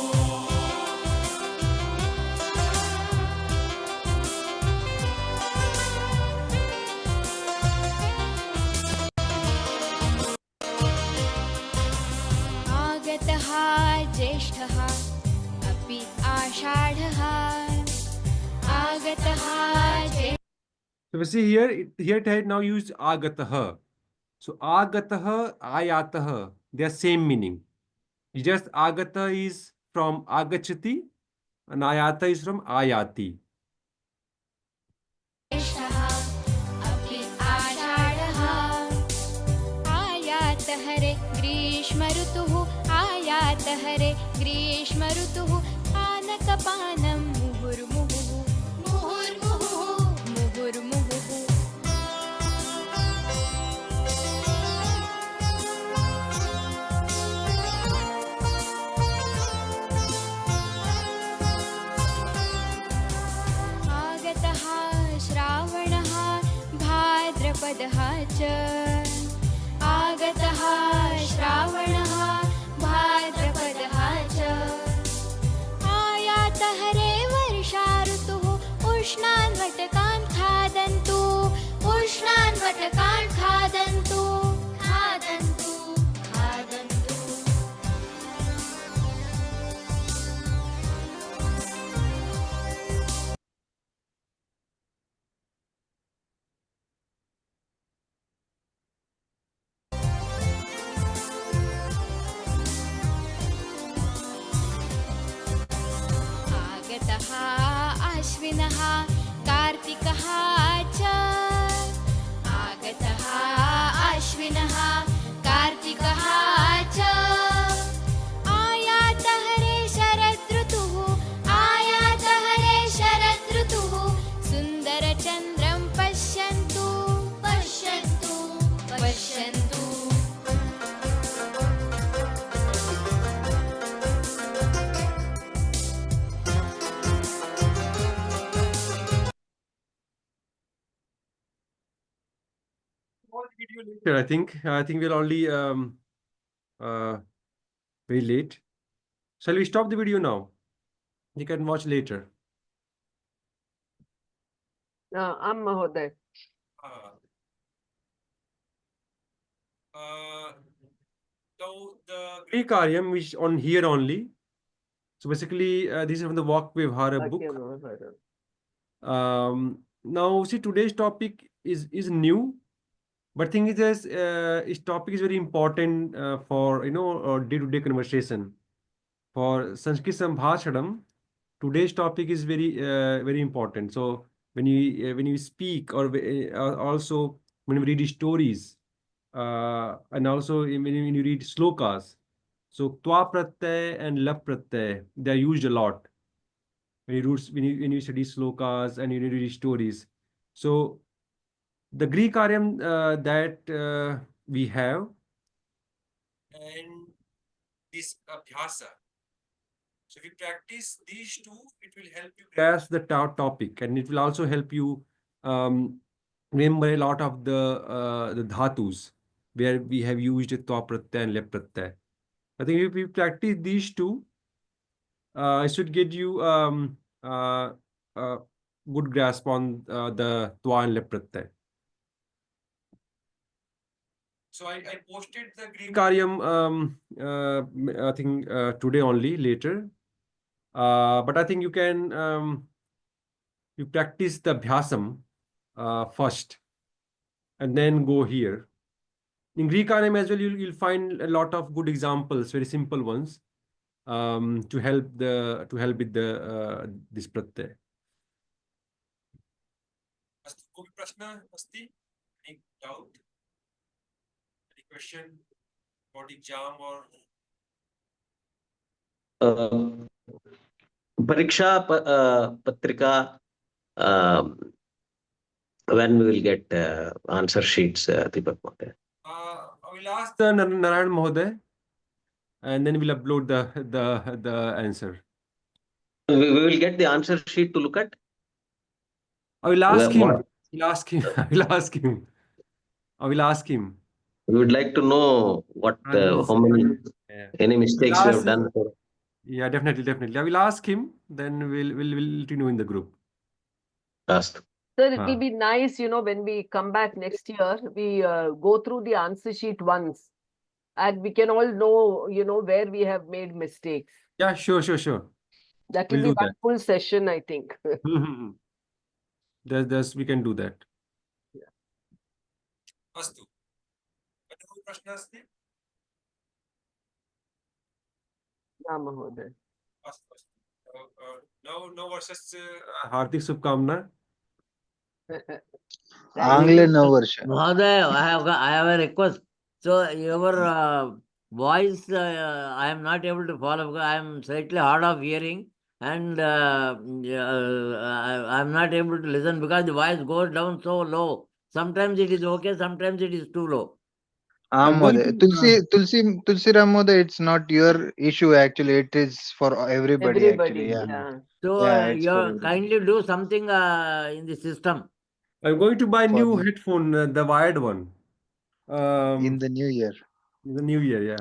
आगतः ज्येष्ठः अपि आषाढः आगतः So we see here, here it had now used agatah. So agatah, ayatah, they are same meaning. It's just agata is from agachati and ayata is from ayati. ज्येष्ठः अपि आषाढः आयातः रे ग्रीष्म ऋतुः आयातः रे ग्रीष्म ऋतुः पानकपानं मुहुर्मुहुः मुहुर्मुहुः मुहुर्मुहुः आगतः श्रावणः भाद्रपदः च आगतः श्रावणः भाद्रपदः च आयातः रे वर्षा ऋतुः उष्णान् वटकान् खादन्तु उष्णान् वटकान् खादन्तु खादन्तु खादन्तु आगतः आश्विनः कार्तिकः च आगतः आश्विनः कार्तिकः च आयातः रे शरदृतुः आयातः रे शरदृतुः सुन्दरचन्द्रं पश्यन्तु पश्यन्तु पश्यन्तु Later, I think we're already very late. Shall we stop the video now? You can watch later. Mahoday. So the Greek Karyam which on here only. So basically, this is from the Vak Vyavhara book. Now see, today's topic is new, but thing is this topic is very important for day-to-day conversation. For Sanskrit Sambhashanam, today's topic is very important. So when you speak or also when we read stories and also when you read slokas, so twa pratyay and lap pratyay, they are used a lot when you study slokas and you read stories. So the Greek Aryam that we have, and this abhyasa. So if you practice these two, it will help you grasp the topic, and it will also help you remember a lot of the dhatus where we have used twa pratyay and lep pratyay. I think if you practice these two, it should get you good grasp on the twa and lep pratyay. So I posted the Greek Aryam I think today only, later. But I think you can you practice the Abhyasam first and then go here. In Greek anime as well, you'll find a lot of good examples, very simple ones, to help with the this pratyay. अस्तु, कोऽपि प्रश्नः अस्ति? Any doubt? Any question about exam or? Pariksha patrika, when we will get answer sheets, Deepak Mahoday? I will ask the Narayan Mahoday, and then we'll upload the answer. We will get the answer sheet to look at. I will ask him. What? I will ask him. I will ask him. I will ask him. We would like to know what how many any mistakes you have done. Yeah, definitely. I will ask him. Then we'll let you know in the group. Ask. Sir, it will be nice, when we come back next year, we go through the answer sheet once, and we can all know, where we have made mistakes. Yeah, sure. That will We'll be do one that. full session, I think. We can do that. Yeah. Astu. Any प्रश्न अस्ति? Yeah, Mahoday. No versus हार्दिक शुभकामना. Angle no version. Mahoday, I have a request. So your voice, I am not able to follow because I am slightly hard of hearing, and I am not able to listen because the voice goes down so low. Sometimes it is okay, sometimes it is too low. I'm going Mode. Tulsi Ramode, it's not your issue actually. It is for everybody actually. Yeah. So Yeah, it's for you kindly do something in the system. I'm going to buy For new the- headphone, the wired one. in the new year. In the new year, yeah.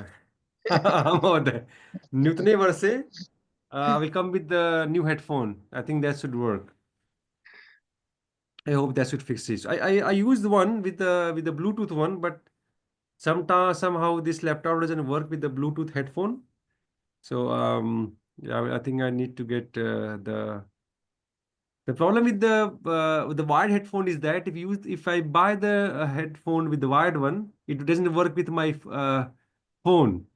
Mahoday. Nutne varse, I will come with the new headphone. I think that should work. I hope that should fix it. I used one with the Bluetooth one, but somehow this laptop doesn't work with the Bluetooth headphone. So yeah, I think I need to get the problem with the wired headphone is that if I buy the headphone with the wired one, it doesn't work with my phone,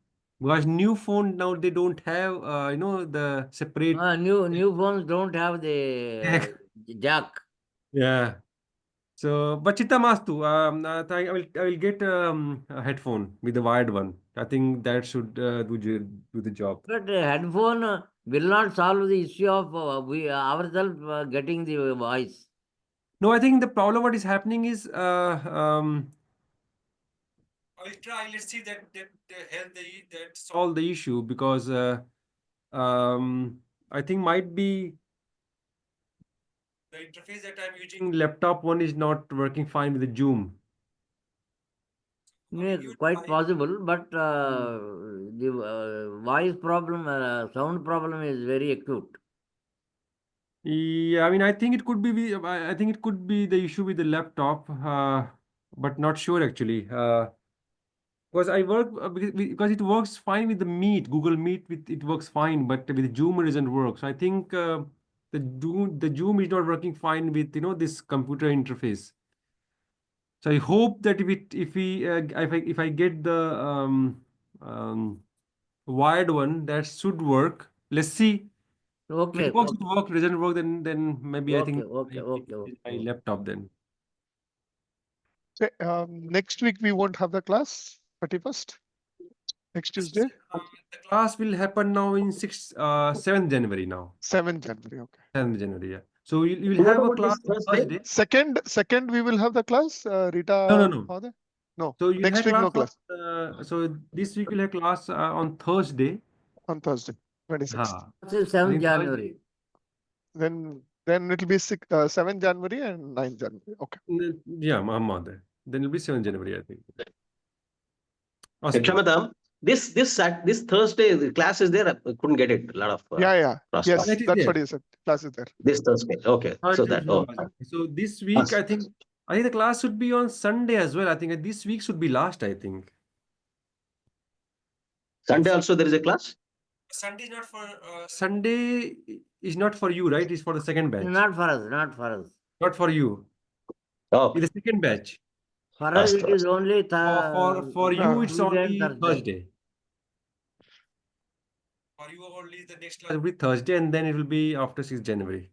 because new phone now they don't have the separate. New phones don't have the jack. Yeah. So, but chitta mastu. I will get a headphone with the wired one. I think that should do the job. But headphone will not solve the issue of we ourselves getting the voice. No, I think the problem what is happening is I will try. Let's see that solve the issue, because I think might be the interface that I'm using laptop one is not working fine with the Zoom. Quite possible, but the voice problem, sound problem is very acute. Yeah, I mean, I think it could be. I think it could be the issue with the laptop, but not sure actually. Because I work because it works fine with the Meet, Google Meet. It works fine, but with Zoom it doesn't work. So I think the Zoom is not working fine with this computer interface. So I hope that if I get the wired one, that should work. Let's see. Okay. If it works, it works. Doesn't work, then maybe I think Okay. my laptop then. Okay, next week we won't have the class, 31st. Next Tuesday. The class will happen now in 7th January now. 7th January, okay. 7th January, yeah. So you will have a class on Thursday. Second we will have the class, Rita. No. Father? No. So you Next have week no class. so this week we'll have class on Thursday. On Thursday, 26th. Till 7th January. Then it will be 7th January and 9th January. Okay. Yeah, Mahamad. Then it'll be 7th January, I think. Kshamadam, this Thursday the class is there. I couldn't get it. A lot of Yes, That is that's there. what he said. Class is there. This Thursday. Okay. So that So this week I think the class should be on Sunday as well. I think this week should be last, I think. Sunday also there is a class? Sunday is not for you, right? It's for the second batch. Not for us. Not for you. Oh. It's the second batch. For us, it is Astu. only For you, it's Tuesday and only Thursday. Thursday. For you, only the next class will be Thursday, and then it will be after 6th January.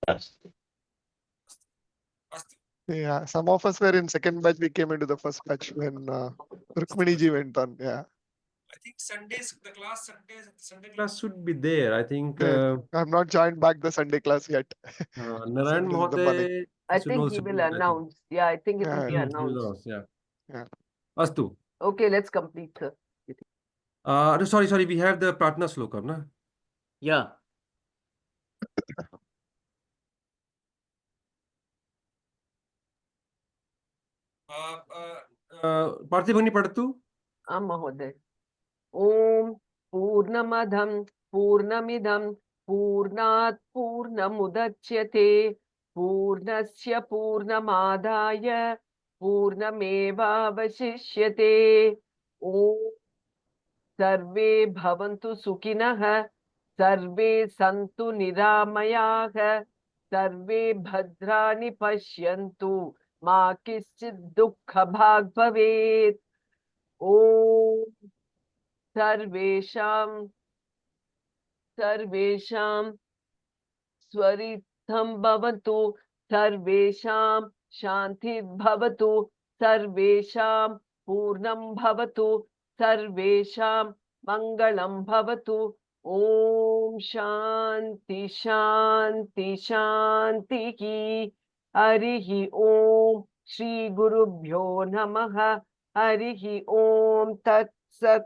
Astu. Yeah, some of us were in second batch. We came into the first batch when Rukmini ji went on. Yeah. I think Sundays, Sunday class should be there. I think Yeah. I've not joined back the Sunday class yet. Narayan Sunday in the morning. Mohoday I should think know he should will be, I think. announce. Yeah, I think it will be Yeah. announced. Yeah. Yeah. Astu. Okay, let's complete, sir. Sorry. We have the Pratna Slokam, na? Yeah. Parthiv Padatu. Mahoday. Om Purnamadham Purnamidham Purnat Purnamudachyate Purnasya Purnamadaya Purnamevavashishyate. Om Sarve Bhavantu Sukhinah Sarve Santu Niramayah Sarve Bhadrani Pashyantu Ma Kischid Dukkha Bhag Bhavet. Om Sarvesham Swaritam Bhavantu Sarvesham Shanti Bhavatu Sarvesham Purnam Bhavatu Sarvesham Mangalam Bhavatu. Om Shanti Ki Harihi Om Shri Gurubhyo Namaha Harihi Om Tat Sat.